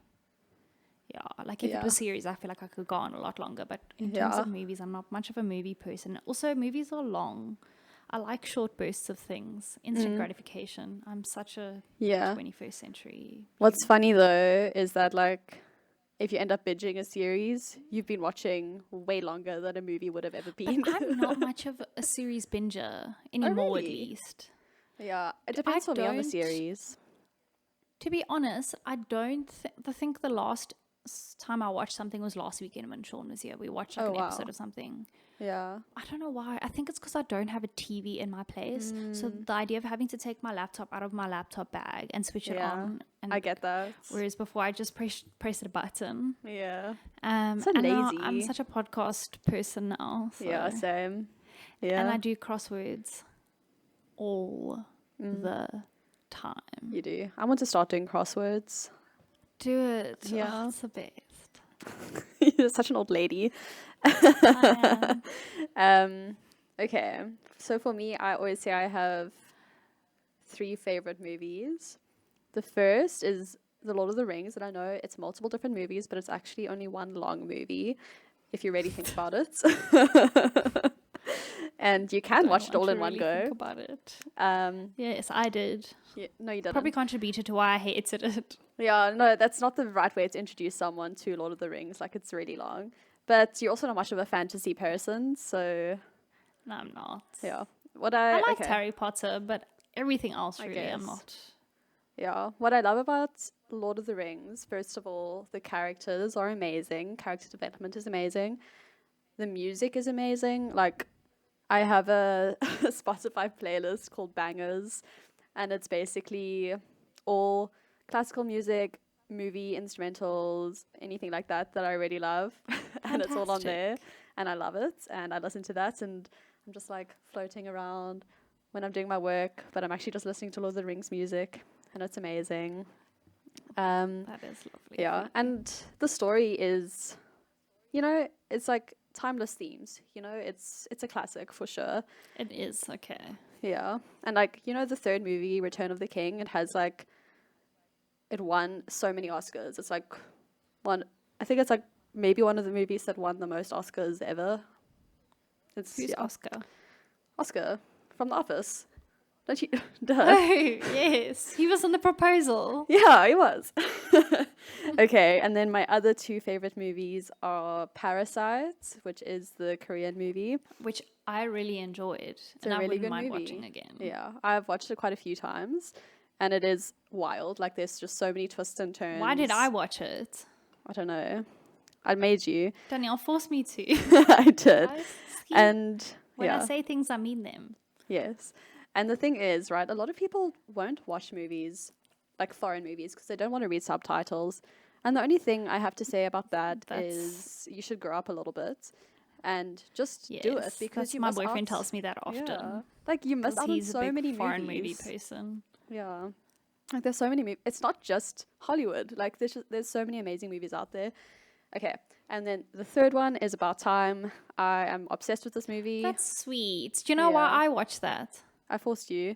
Yeah, like if it was series, I feel like I could go on a lot longer. But in terms of movies, I'm not much of a movie person. Also, movies are long. I like short bursts of things. Instant gratification. I'm such a 21st century.
What's funny though is that like if you end up binging a series, you've been watching way longer than a movie would have ever been.
But I'm not much of a series binger anymore, at
really?
least.
Yeah, it depends for me on the
don't-
series.
To be honest, I don't think the last time I watched something was last weekend when Sean was here. We watched like an episode of something.
Yeah.
I don't know why. I think it's because I don't have a TV in my place. So the idea of having to take my laptop out of my laptop bag and switch it on. And
I get that.
Whereas before I just press a button.
Yeah.
So
lazy.
now I'm such a podcast person now. So.
Yeah, same. Yeah.
And I do crosswords all the time.
You do. I want to start doing crosswords.
Do it.
Yeah.
Oh, it's the best.
You're such an old lady.
I am.
Okay. So for me, I always say I have 3 favorite movies. The first is The Lord of the Rings, and I know it's multiple different movies, but it's actually only one long movie, if you really think about it. And you can watch it all in one go.
Think about it.
Um,
Yes, I did.
no, you didn't.
Probably contributed to why I hated it.
Yeah, no, that's not the right way to introduce someone to Lord of the Rings. Like, it's really long. But you're also not much of a fantasy person, so
No, I'm not.
yeah.
I liked Harry Potter, but everything else really I'm
guess.
not.
Yeah, what I love about Lord of the Rings, first of all, the characters are amazing. Character development is amazing. The music is amazing. Like, I have a Spotify playlist called Bangers, and it's basically all classical music, movie instrumentals, anything like that I really love. And it's all on there, and I love it, and I listen to that, and I'm just like floating around when I'm doing my work, but I'm actually just listening to Lord of the Rings music, and it's amazing.
That is lovely.
Yeah, and the story is, you know, it's like timeless themes. You know, it's a classic for sure.
It is, okay.
Yeah, and like, you know, the third movie, Return of the King, it has like, it won so many Oscars. It's like I think it's like maybe one of the movies that won the most Oscars ever.
Who's Oscar?
Oscar from The Office. Don't you? Duh.
Oh, yes. He was in The Proposal.
Yeah, he was. Okay, and then my other 2 favorite movies are Parasite, which is the Korean movie.
Which I really enjoyed.
It's
and
a
I
really
wouldn't
good
mind
movie.
watching again.
Yeah, I've watched it quite a few times, and it is wild. Like, there's just so many twists and turns.
Why did I watch it?
I don't know. I made you.
Danielle forced me to.
I did.
Guys,
And
when
yeah,
I say things, I mean them.
yes. And the thing is, right, a lot of people won't watch movies, like foreign movies, because they don't want to read subtitles. And the only thing I have to say about that is you should grow up a little bit and just do it, because you
my
miss
boyfriend
out.
tells me that often.
Yeah. Like, you miss out on
He's a
so
big
many
foreign
movies.
movie person.
Yeah. Like, there's so many movies. It's not just Hollywood. Like, there's so many amazing movies out there. Okay. And then the third one is About Time. I am obsessed with this movie.
That's sweet. Do you know why
Yeah.
I watched that?
I forced you.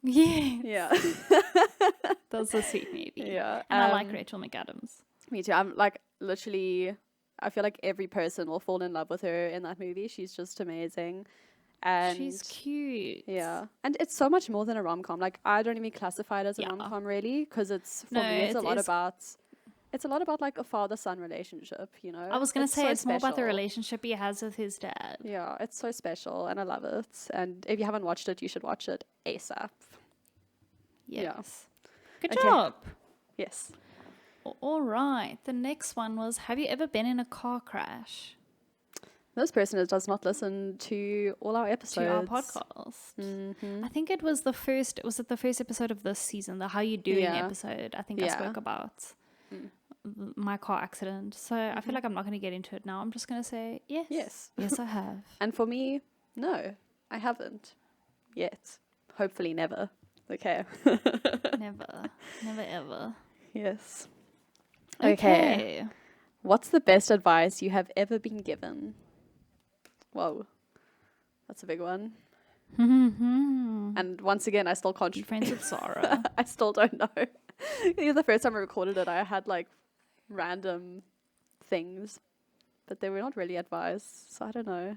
Yeah.
Yeah.
That's a sweet movie.
Yeah.
And I like Rachel McAdams.
Me too. I'm like, literally, I feel like every person will fall in love with her in that movie. She's just amazing. And
She's cute.
yeah. And it's so much more than a rom-com. Like, I don't even classify it as a rom-com really, because it's, for me, it's a lot about like a father-son relationship, you know?
I was going to say,
so
it's more about the
special.
relationship he has with his dad.
Yeah, it's so special, and I love it. And if you haven't watched it, you should watch it ASAP.
Yes. Good
Okay.
job.
Yes.
All right. The next one was, have you ever been in a car crash?
This person does not listen to all our
To our
episodes.
podcast. I think it was the first episode of this season, the How You Doing episode. I think I spoke about my car accident. So I feel like I'm not going to get into it now. I'm just going to say yes. Yes, I have.
And for me, no, I haven't yet. Hopefully never. Okay.
Never ever.
Yes.
Okay.
What's the best advice you have ever been given? Whoa. That's a big one. And once again, I still can't.
Be friends with Zara.
I still don't know. The first time I recorded it, I had like random things, but they were not really advice, so I don't know.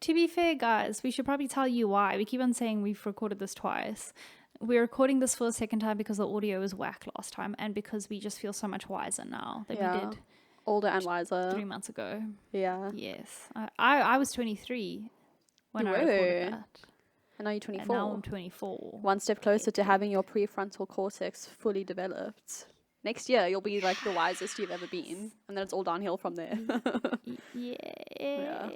To be fair, guys, we should probably tell you why. We keep on saying we've recorded this twice. We're recording this for the second time because the audio was whack last time, and because we just feel so much wiser now than we did
older and wiser
3 months ago.
Yeah.
Yes. I was 23 when I recorded that.
And now you're 24.
And now I'm 24.
One step closer to having your prefrontal cortex fully developed. Next year, you'll be like the wisest you've ever been. And then it's all downhill from there.
Yeah.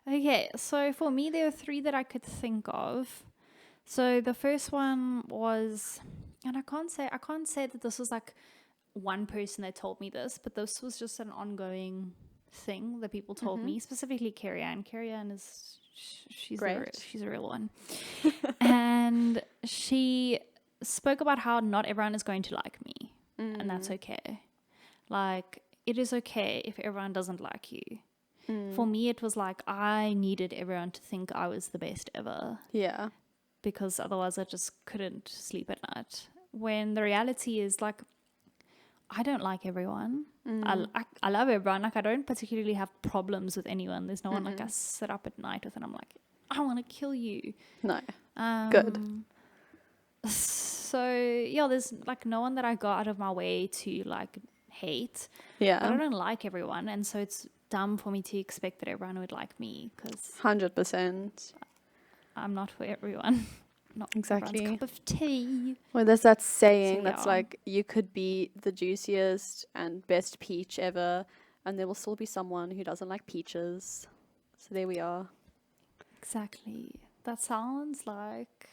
Okay, so for me, there are 3 that I could think of. So the first one was, and I can't say that this was like one person that told me this, but this was just an ongoing thing that people told me, specifically Carrie Ann. Carrie Ann is, she's a real one. And she spoke about how not everyone is going to like me, and that's okay. Like, it is okay if everyone doesn't like you. For me, it was like I needed everyone to think I was the best ever.
Yeah.
Because otherwise I just couldn't sleep at night. When the reality is, like, I don't like everyone. I love everyone. Like, I don't particularly have problems with anyone. There's no one like I sit up at night with and I'm like, I want to kill you.
No. Good.
So yeah, there's like no one that I go out of my way to like hate.
Yeah.
But I don't like everyone, and so it's dumb for me to expect that everyone would like me, because
100%.
I'm not for everyone. Not
exactly.
everyone's cup of tea.
Well, there's that saying that's like, you could be the juiciest and best peach ever, and there will still be someone who doesn't like peaches. So there we are.
Exactly. That sounds like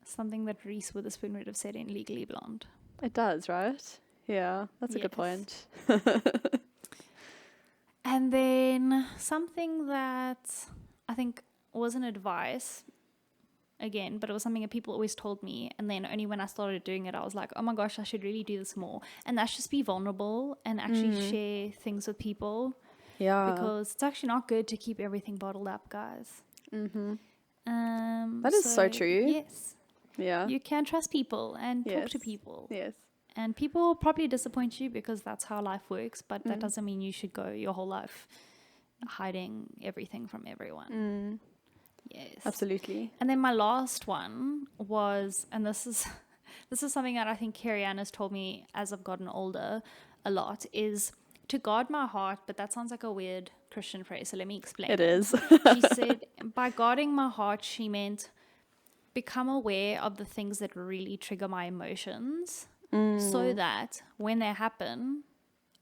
something that Reese Witherspoon would have said in Legally Blonde.
It does, right? Yeah, that's a good point.
And then something that I think wasn't advice, again, but it was something that people always told me, and then only when I started doing it I was like, oh my gosh, I should really do this more. And that's just be vulnerable and actually share things with people.
Yeah,
because it's actually not good to keep everything bottled up, guys.
That is so true.
Yes.
Yeah,
you can trust people and talk to people.
Yes.
And people will probably disappoint you because that's how life works, but that doesn't mean you should go your whole life hiding everything from everyone. Yes.
Absolutely.
And then my last one was, and this is something that I think Carrie Ann has told me as I've gotten older a lot, is to guard my heart, but that sounds like a weird Christian phrase, so let me explain.
It is.
She said by guarding my heart, she meant become aware of the things that really trigger my emotions, so that when they happen,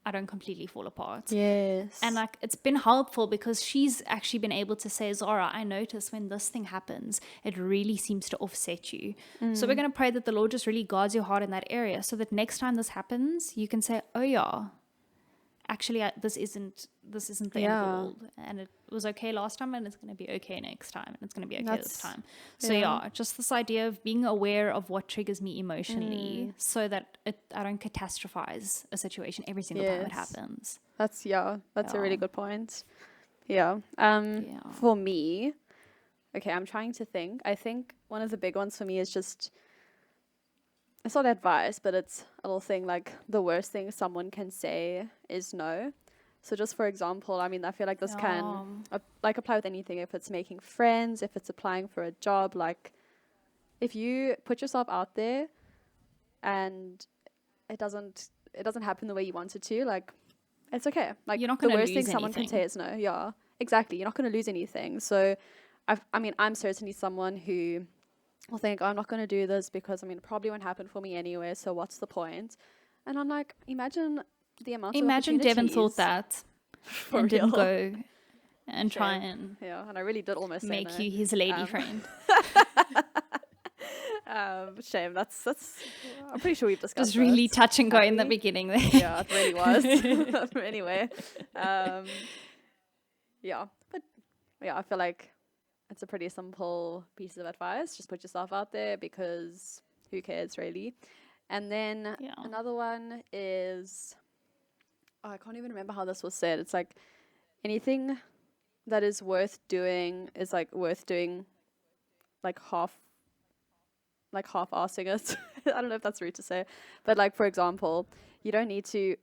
I don't completely fall apart.
Yes.
And like, it's been helpful because she's actually been able to say, Zara, I notice when this thing happens, it really seems to offset you. So we're going to pray that the Lord just really guards your heart in that area, so that next time this happens, you can say, oh yeah, actually this isn't the end of the world, and it was okay last time, and it's going to be okay next time, and it's going to be okay this time. So yeah, just this idea of being aware of what triggers me emotionally, so that I don't catastrophize a situation every single time it happens.
That's a really good point. For me, okay, I'm trying to think. I think one of the big ones for me is just, it's not advice, but it's a little thing like, the worst thing someone can say is no. So just for example, I mean, I feel like this can apply with anything. If it's making friends, if it's applying for a job, like if you put yourself out there and it doesn't happen the way you want it to, like, it's okay. Like,
you're not
the
gonna
worst
lose
thing someone
anything.
can say is no. Yeah, exactly. You're not going to lose anything. So I'm certainly someone who will think, oh, I'm not going to do this because, it probably won't happen for me anyway, so what's the point? And I'm like, imagine the amount of opportunities.
Devin thought that.
For
and didn't
real.
go and try
Shame.
and
Yeah, and I really did almost say
make
no.
you his lady
Um,
friend.
Shame. That's. I'm pretty sure we've
Just
discussed
really
that.
touch and go
Have
in the
we?
beginning there.
Yeah, it really was. Anyway, um, yeah, but yeah, I feel like it's a pretty simple piece of advice. Just put yourself out there because who cares really? And then
Yeah.
another one is, oh, I can't even remember how this was said. It's like anything that is worth doing is like worth doing like half-assing it. I don't know if that's rude to say, but like for example, you don't need to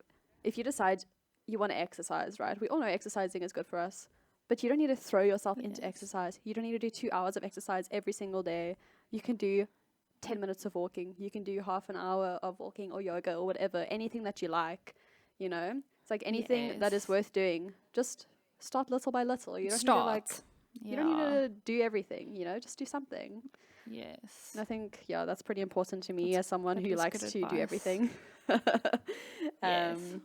if you decide you want to exercise, right? We all know exercising is good for us, but you don't need to throw yourself into
Yes.
exercise. You don't need to do 2 hours of exercise every single day. You can do 10 minutes of walking. You can do half an hour of walking or yoga or whatever, anything that you like, you know? It's like anything that is
Yes.
worth doing. Just start little by little. You don't need to like
Start.
you don't need
Yeah.
to do everything, just do something.
Yes.
And I think, yeah, that's pretty important to me
That's
as someone
that
who
is
likes
good
to do
advice.
everything.
Yes.
um,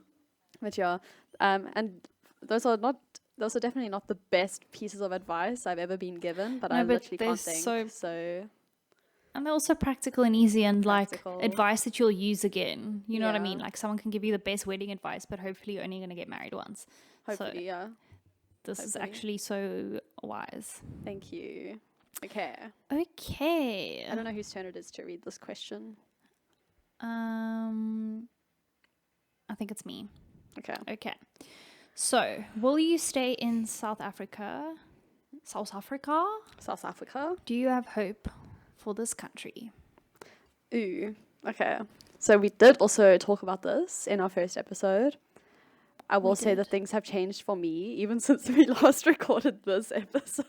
but yeah, and those are not, those are definitely not the best pieces of advice I've ever been given, but I
No, but
literally
they're
can't think.
so
So
and they're also practical and easy and like
practical.
advice that you'll use again. You know what I
Yeah,
mean? Like someone can give you the best wedding advice, but hopefully you're only gonna get married once. So
hopefully, yeah,
this is
hopefully.
actually so wise.
Thank you. Okay.
Okay.
I don't know whose turn it is to read this question.
Um I think it's me.
Okay.
Okay. So, will you stay in South Africa? South Africa?
South Africa.
Do you have hope for this country?
Ooh. Okay. So we did also talk about this in our first episode. I will
We
say
did.
that things have changed for me even since we last recorded this episode.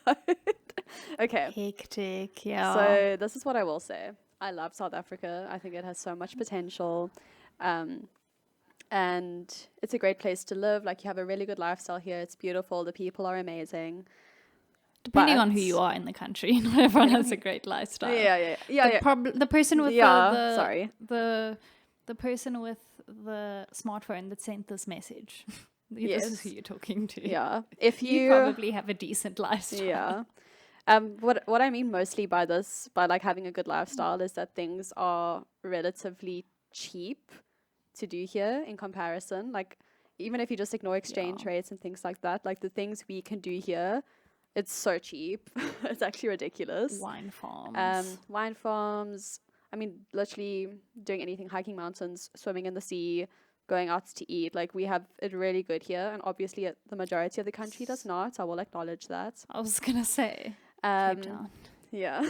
Okay.
Hectic, yeah.
So this is what I will say. I love South Africa. I think it has so much potential. Um, and it's a great place to live. Like you have a really good lifestyle here. It's beautiful. The people are amazing.
Depending on who you
But
are in the country, not everyone
depending on
has a great lifestyle.
yeah.
The person with
Yeah, sorry.
the person with the smartphone that sent this message. This is who
Yes.
you're talking to.
Yeah. If
You probably have a decent lifestyle.
yeah. What I mean mostly by this, by like having a good lifestyle, is that things are relatively cheap to do here in comparison. Like even if you just ignore exchange
Yeah.
rates and things like that, like the things we can do here, it's so cheap. It's actually ridiculous.
Wine farms.
Wine farms. I mean, literally doing anything, hiking mountains, swimming in the sea, going out to eat. Like we have it really good here, and obviously the majority of the country does not. I will acknowledge that.
I was gonna say Cape
Um,
Town.
yeah.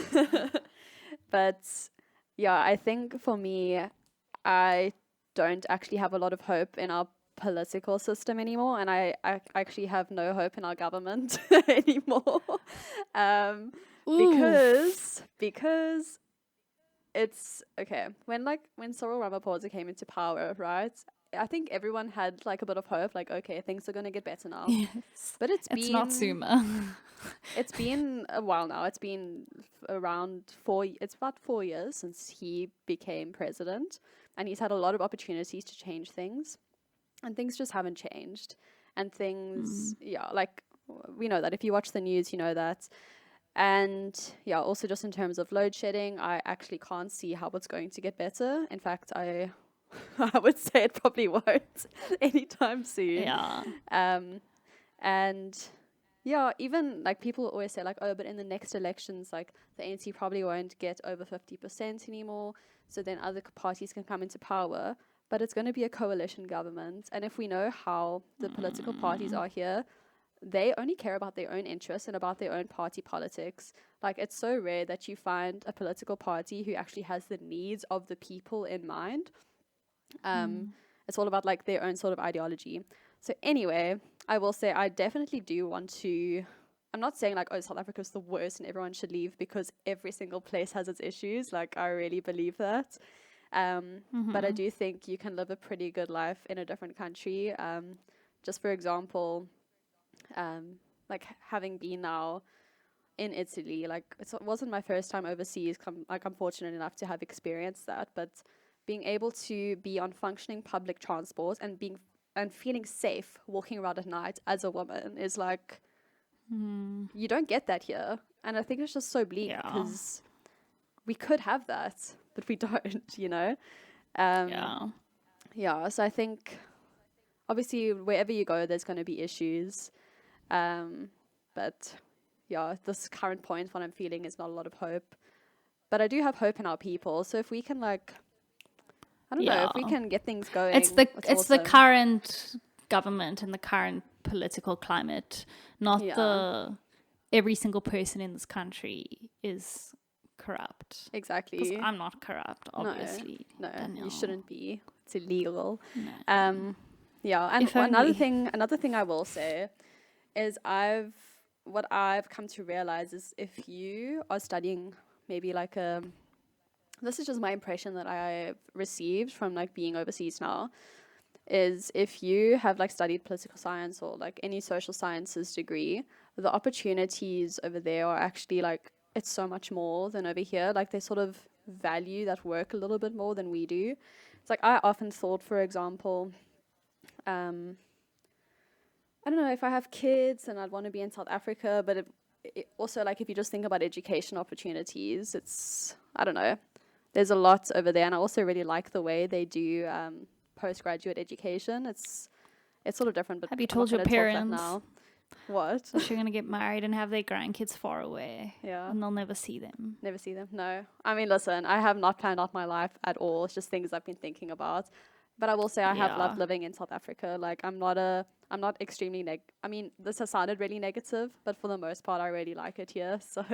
But yeah, I think for me, I don't actually have a lot of hope in our political system anymore, and I actually have no hope in our government anymore. um,
Oof.
because it's okay when Cyril Ramaphosa came into power, right? I think everyone had like a bit of hope, like okay, things are gonna get better now.
Yes.
But
It's not Suma.
it's been a while now. It's been around it's about 4 years since he became president, and he's had a lot of opportunities to change things, and things just haven't changed. And things, yeah, like we know that if you watch the news, you know that. And yeah, also just in terms of load shedding, I actually can't see how it's going to get better. In fact, I I would say it probably won't anytime soon.
Yeah.
Um, and yeah, even like people always say like, oh, but in the next elections, like the ANC probably won't get over 50% anymore. So then other parties can come into power. But it's going to be a coalition government. And if we know how the political parties are here, they only care about their own interests and about their own party politics. Like it's so rare that you find a political party who actually has the needs of the people in mind. It's all about like their own sort of ideology. So anyway, I will say I definitely do want to. I'm not saying like, oh, South Africa is the worst and everyone should leave, because every single place has its issues. Like I really believe that. But I do think you can live a pretty good life in a different country. Just for example, like having been now in Italy, like it wasn't my first time overseas. Like I'm fortunate enough to have experienced that, but being able to be on functioning public transport and and feeling safe walking around at night as a woman is like, you don't get that here. And I think it's just so bleak
Yeah.
because we could have that, but we don't, you know? Um,
Yeah.
so I think obviously wherever you go, there's going to be issues. But yeah, at this current point, what I'm feeling is not a lot of hope. But I do have hope in our people. So if we can like, I don't know, if we
Yeah.
can get things going,
It's the
awesome.
current government and the current political climate, not
Yeah.
the every single person in this country is corrupt.
Exactly.
Because I'm not corrupt, obviously.
No,
Danielle.
you shouldn't be. It's illegal.
No.
Yeah, and
If only.
another thing I will say is what I've come to realize is if you are studying maybe like this is just my impression that I've received from like being overseas now, is if you have like studied political science or like any social sciences degree, the opportunities over there are actually like, it's so much more than over here. Like they sort of value that work a little bit more than we do. It's like I often thought, for example, I don't know, if I have kids and I'd want to be in South Africa, but it also like if you just think about education opportunities, it's, I don't know, there's a lot over there. And I also really like the way they do postgraduate education. It's sort of different, but
Have you
I'm not
told your
gonna talk that
parents
now. What?
that you're going to get married and have their grandkids far away?
Yeah.
And they'll never see them.
Never see them. No. I mean, listen, I have not planned out my life at all. It's just things I've been thinking about. But I will say I have loved
Yeah.
living in South Africa. Like I'm not extremely I mean, this has sounded really negative, but for the most part I really like it here. So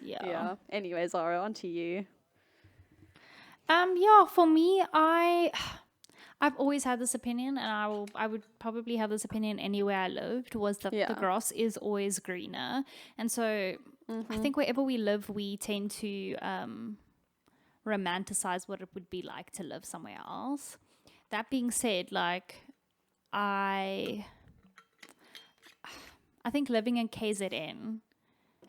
Yeah.
yeah. Anyway, Zara, on to you.
Yeah, for me, I've always had this opinion, and I would probably have this opinion anywhere I lived, was that
Yeah.
the grass is always greener. And so I think wherever we live, we tend to romanticize what it would be like to live somewhere else. That being said, like I think living in KZN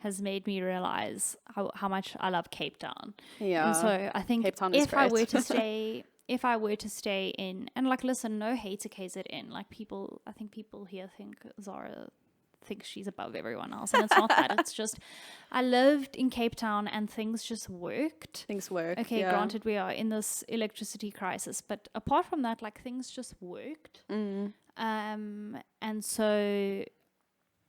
has made me realize how much I love Cape Town.
Yeah.
And so I think
Cape Town is
if I
great.
were to stay in, and like, listen, no hate to KZN. Like I think people here think Zara thinks she's above everyone else. And it's not that. It's just, I lived in Cape Town and things just worked.
Things work.
Okay,
yeah.
granted, we are in this electricity crisis, but apart from that, like things just worked. And so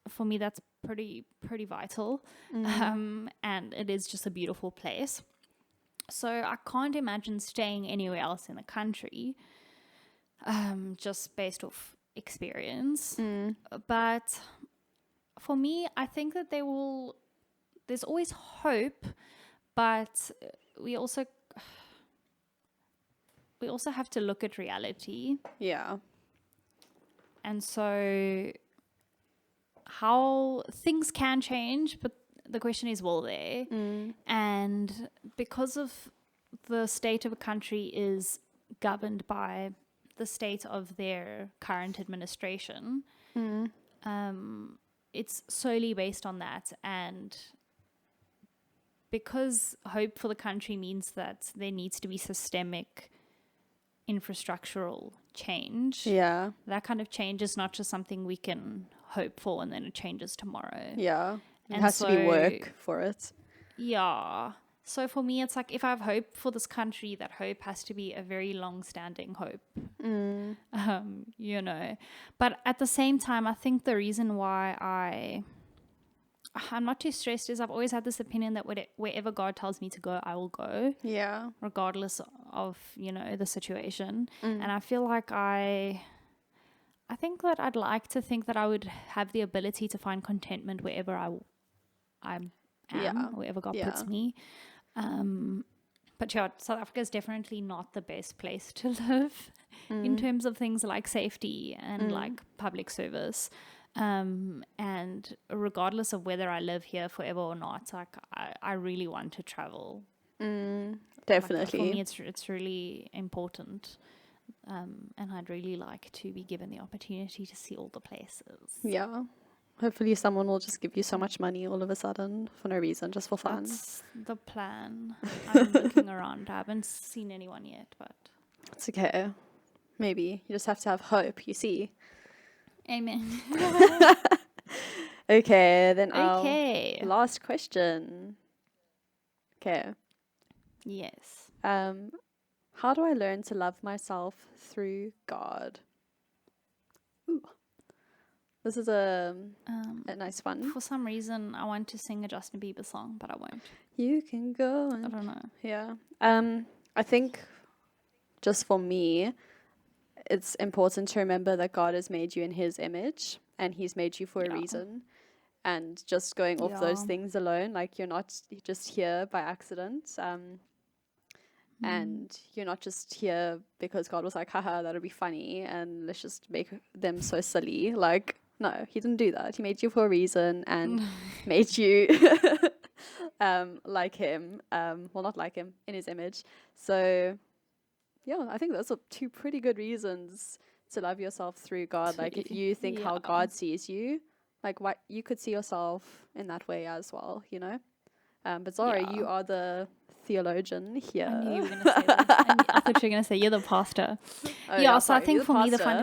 for me, that's pretty vital. And it is just a beautiful place. So I can't imagine staying anywhere else in the country, just based off experience. But for me, I think that there's always hope, but we also have to look at reality.
Yeah.
And so how things can change, but the question is, will they? And because of the state of a country is governed by the state of their current administration, it's solely based on that. And because hope for the country means that there needs to be systemic infrastructural change.
Yeah.
That kind of change is not just something we can hope for and then it changes tomorrow.
Yeah. It
And
has to be work for it.
Yeah. So for me, it's like if I have hope for this country, that hope has to be a very long-standing hope. You know. But at the same time, I think the reason why I'm not too stressed is I've always had this opinion that wherever God tells me to go, I will go.
Yeah.
Regardless of, you know, the situation. And I feel like I think that I'd like to think that I would have the ability to find contentment wherever I am, wherever God puts me. But yeah, South Africa is definitely not the best place to live in terms of things like safety and like public service. And regardless of whether I live here forever or not, like I really want to travel.
Definitely.
Like, for me, it's really important. And I'd really like to be given the opportunity to see all the places.
Yeah. Hopefully someone will just give you so much money all of a sudden for no reason, just for fun.
That's the plan. I'm looking around. I haven't seen anyone yet, but
It's okay. Maybe you just have to have hope, you see.
Amen.
Okay, then our
Okay.
last question. Okay.
Yes.
How do I learn to love myself through God? Ooh, this is a nice one.
For some reason, I want to sing a Justin Bieber song, but I won't.
You can go
I
and
don't know.
yeah. I think just for me, it's important to remember that God has made you in His image, and He's made you for a
Yeah.
reason. And just going off those
Yeah.
things alone, like you're not just here by accident. And you're not just here because God was like, haha, that'll be funny, and let's just make them so silly. Like, no, He didn't do that. He made you for a reason and made you like Him. Well, not like Him, in His image. So, yeah, I think those are two pretty good reasons to love yourself through God. Like, if you think how
Yeah.
God sees you, like, what you could see yourself in that way as well, you know? But Zara,
Yeah.
you are the theologian here.
I knew you were going to say that. I thought you were going to say you're the pastor.
Oh,
Yeah, so I
sorry,
think
you're
for me, the
pastor.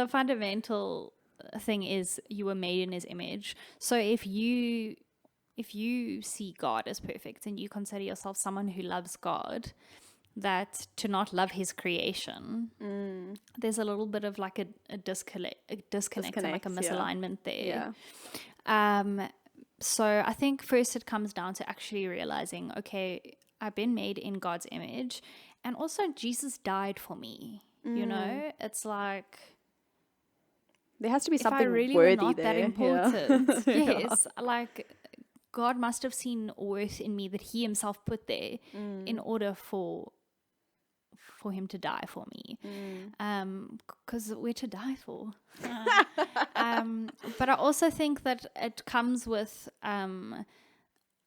fundamental thing is you were made in His image. So if you see God as perfect and you consider yourself someone who loves God, that to not love His creation, there's a little bit of like a disconnect and like a
Disconnect, yeah.
misalignment there.
Yeah.
So I think first it comes down to actually realizing, okay, I've been made in God's image, and also Jesus died for me. You know, it's like,
There has to be
if I
something
really were
worthy
not that
there. Yeah.
important,
Yeah.
yes, like God must have seen worth in me that He Himself put there in order for Him to die for me, because we're to die for. But I also think that it comes with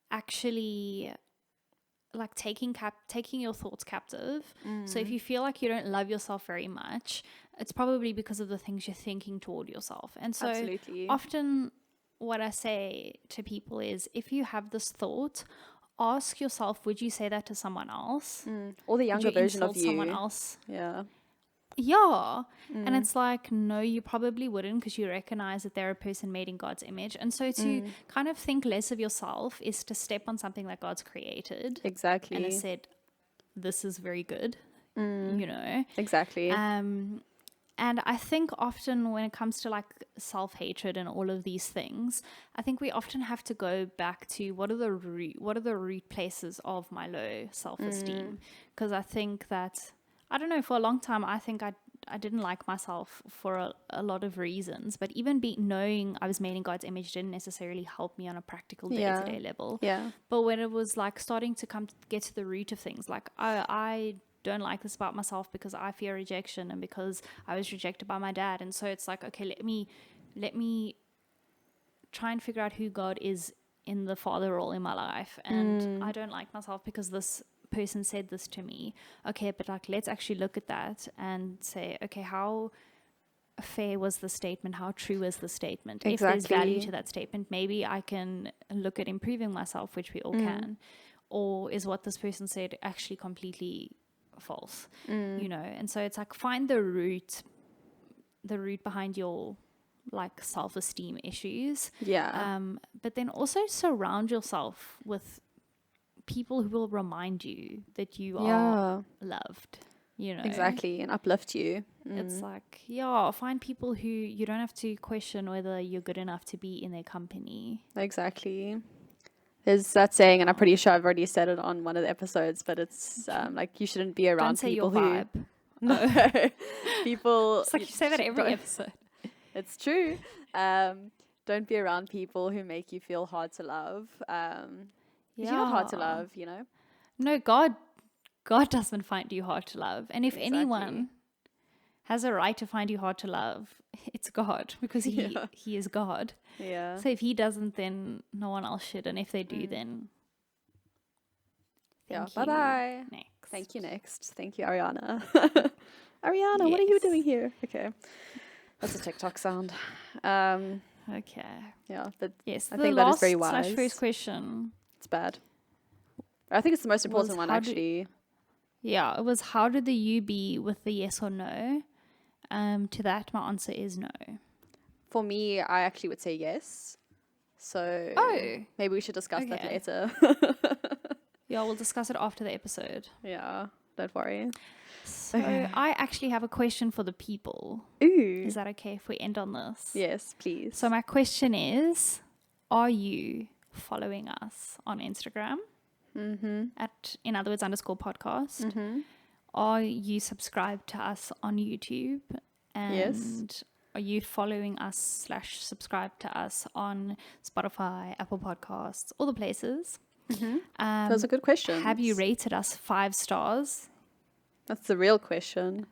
actually like taking your thoughts captive. So if you feel like you don't love yourself very much, it's probably because of the things you're thinking toward yourself. And so
Absolutely.
often what I say to people is, if you have this thought, ask yourself, would you say that to someone else?
Or the
Would
younger
you
version of
insult someone
you.
else?
Yeah.
Yeah. And it's like, no, you probably wouldn't, because you recognize that they're a person made in God's image. And so to kind of think less of yourself is to step on something that God's created and
Exactly.
has said, this is very good, you know?
Exactly.
And I think often when it comes to like self-hatred and all of these things, I think we often have to go back to what are the root places of my low self-esteem. Because I think that, I don't know, for a long time, I think I didn't like myself for a lot of reasons. But even knowing I was made in God's image didn't necessarily help me on a practical day-to-day level.
Yeah.
But when it was like starting to get to the root of things, like I don't like this about myself because I fear rejection and because I was rejected by my dad. And so it's like, okay, let me try and figure out who God is in the father role in my life. And I don't like myself because this person said this to me. Okay, but like, let's actually look at that and say, okay, how fair was the statement? How true is the statement? If there's value to that statement, maybe I can look at improving myself, which we all can. Or is what this person said actually completely false? You know? And so it's like, find the root behind your like self-esteem issues.
Yeah.
But then also surround yourself with people who will remind you that you are loved, you know?
Exactly. And uplift you.
It's like, yeah, find people who you don't have to question whether you're good enough to be in their company.
Exactly. There's that saying, and I'm pretty sure I've already said it on one of the episodes, but it's like you shouldn't be around
Don't say
people
your vibe.
No. People.
It's like you say that every episode.
It's true. Don't be around people who make you feel hard to love. Because you're not hard to love, you know?
No, God doesn't find you hard to love. And if anyone has a right to find you hard to love, it's God, because he is God.
Yeah.
So if He doesn't, then no one else should. And if they do, then
Yeah.
thank you.
Bye-bye.
Next.
Thank you, next. Thank you, Ariana. Ariana, what are you doing here? Okay. That's a TikTok sound.
Okay.
Yeah, but
Yes,
I
the
think that is very
last
wise.
/ first question.
It's bad. I think it's the most important one,
how
actually.
Yeah, it was how did the you be with the yes or no? To that, my answer is no.
For me, I actually would say yes. So
Oh,
maybe we should discuss that
okay.
later.
Yeah, we'll discuss it after the episode.
Yeah, don't worry.
So
Okay.
I actually have a question for the people.
Ooh.
Is that okay if we end on this?
Yes, please.
So my question is, are you following us on Instagram at, in other words, _podcast? Are you subscribed to us on YouTube? And are you following us / subscribe to us on Spotify, Apple Podcasts, all the places?
Those are good questions.
Have you rated us 5 stars?
That's the real question.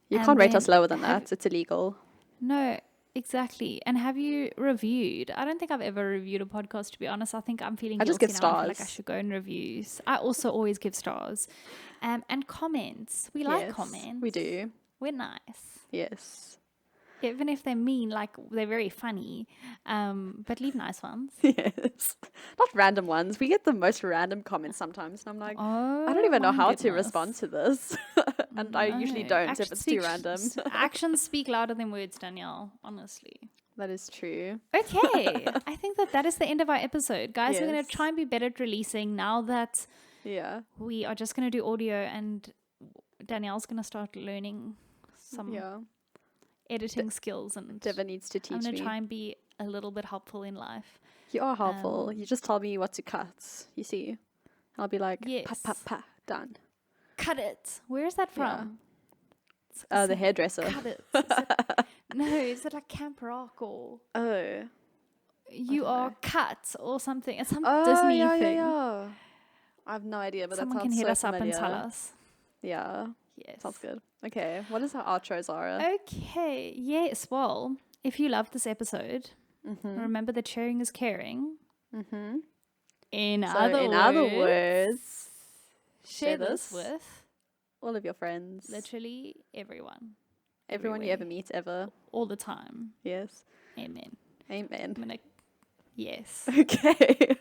You
And
can't rate us
then
lower than that. It's illegal.
No, exactly. And have you reviewed? I don't think I've ever reviewed a podcast, to be honest. I think I'm feeling
I just
guilty
give
now. I feel like I
stars.
should go and reviews. I also always give stars. And comments. We like
Yes,
comments.
we do.
We're nice.
Yes.
Even if they're mean, like they're very funny. But leave nice ones.
Yes. Not random ones. We get the most random comments sometimes. And I'm like,
Oh,
I don't even know
my
how to
goodness.
respond to this. And I usually
No,
don't if it's too random.
Actions speak louder than words, Danielle, honestly.
That is true.
Okay, I think that is the end of our episode. Guys, we're going
Yes.
to try and be better at releasing now that
Yeah.
we are just going to do audio, and Danielle's going to start learning some
Yeah.
editing skills, and
Deva needs to
I'm
teach
going to
me.
try and be a little bit helpful in life.
You are helpful. You just tell me what to cut. You see? I'll be like, pa,
Yes.
pa, pa, done.
Cut it. Where is that
Yeah.
from?
The hairdresser.
Cut it. Is it like Camp Rock or
Oh.
You Are Cut or something? It's some
Oh,
Disney
yeah,
thing.
yeah. I have no idea, but
Someone
that
can
sounds
hit
so
us up and
familiar.
tell us.
Yeah.
Yes.
Sounds good. Okay. What is our outro, Zara?
Okay. Yes. Well, if you loved this episode, remember that sharing is caring. In other words, share this with
all of your friends.
literally everyone.
Everyone you ever meet, ever.
All the time.
Yes.
Amen.
Amen.
Yes.
Okay.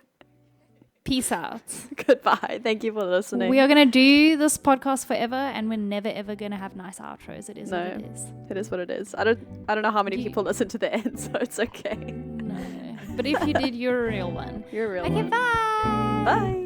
Peace out.
Goodbye. Thank you for listening.
We are going to do this podcast forever, and we're never ever going to have nice outros. It is what it is.
It is what it is. I don't know how many people listen to the end, so it's okay.
No. But if you did, you're a real one.
You're a real
Okay,
one.
bye.
Bye.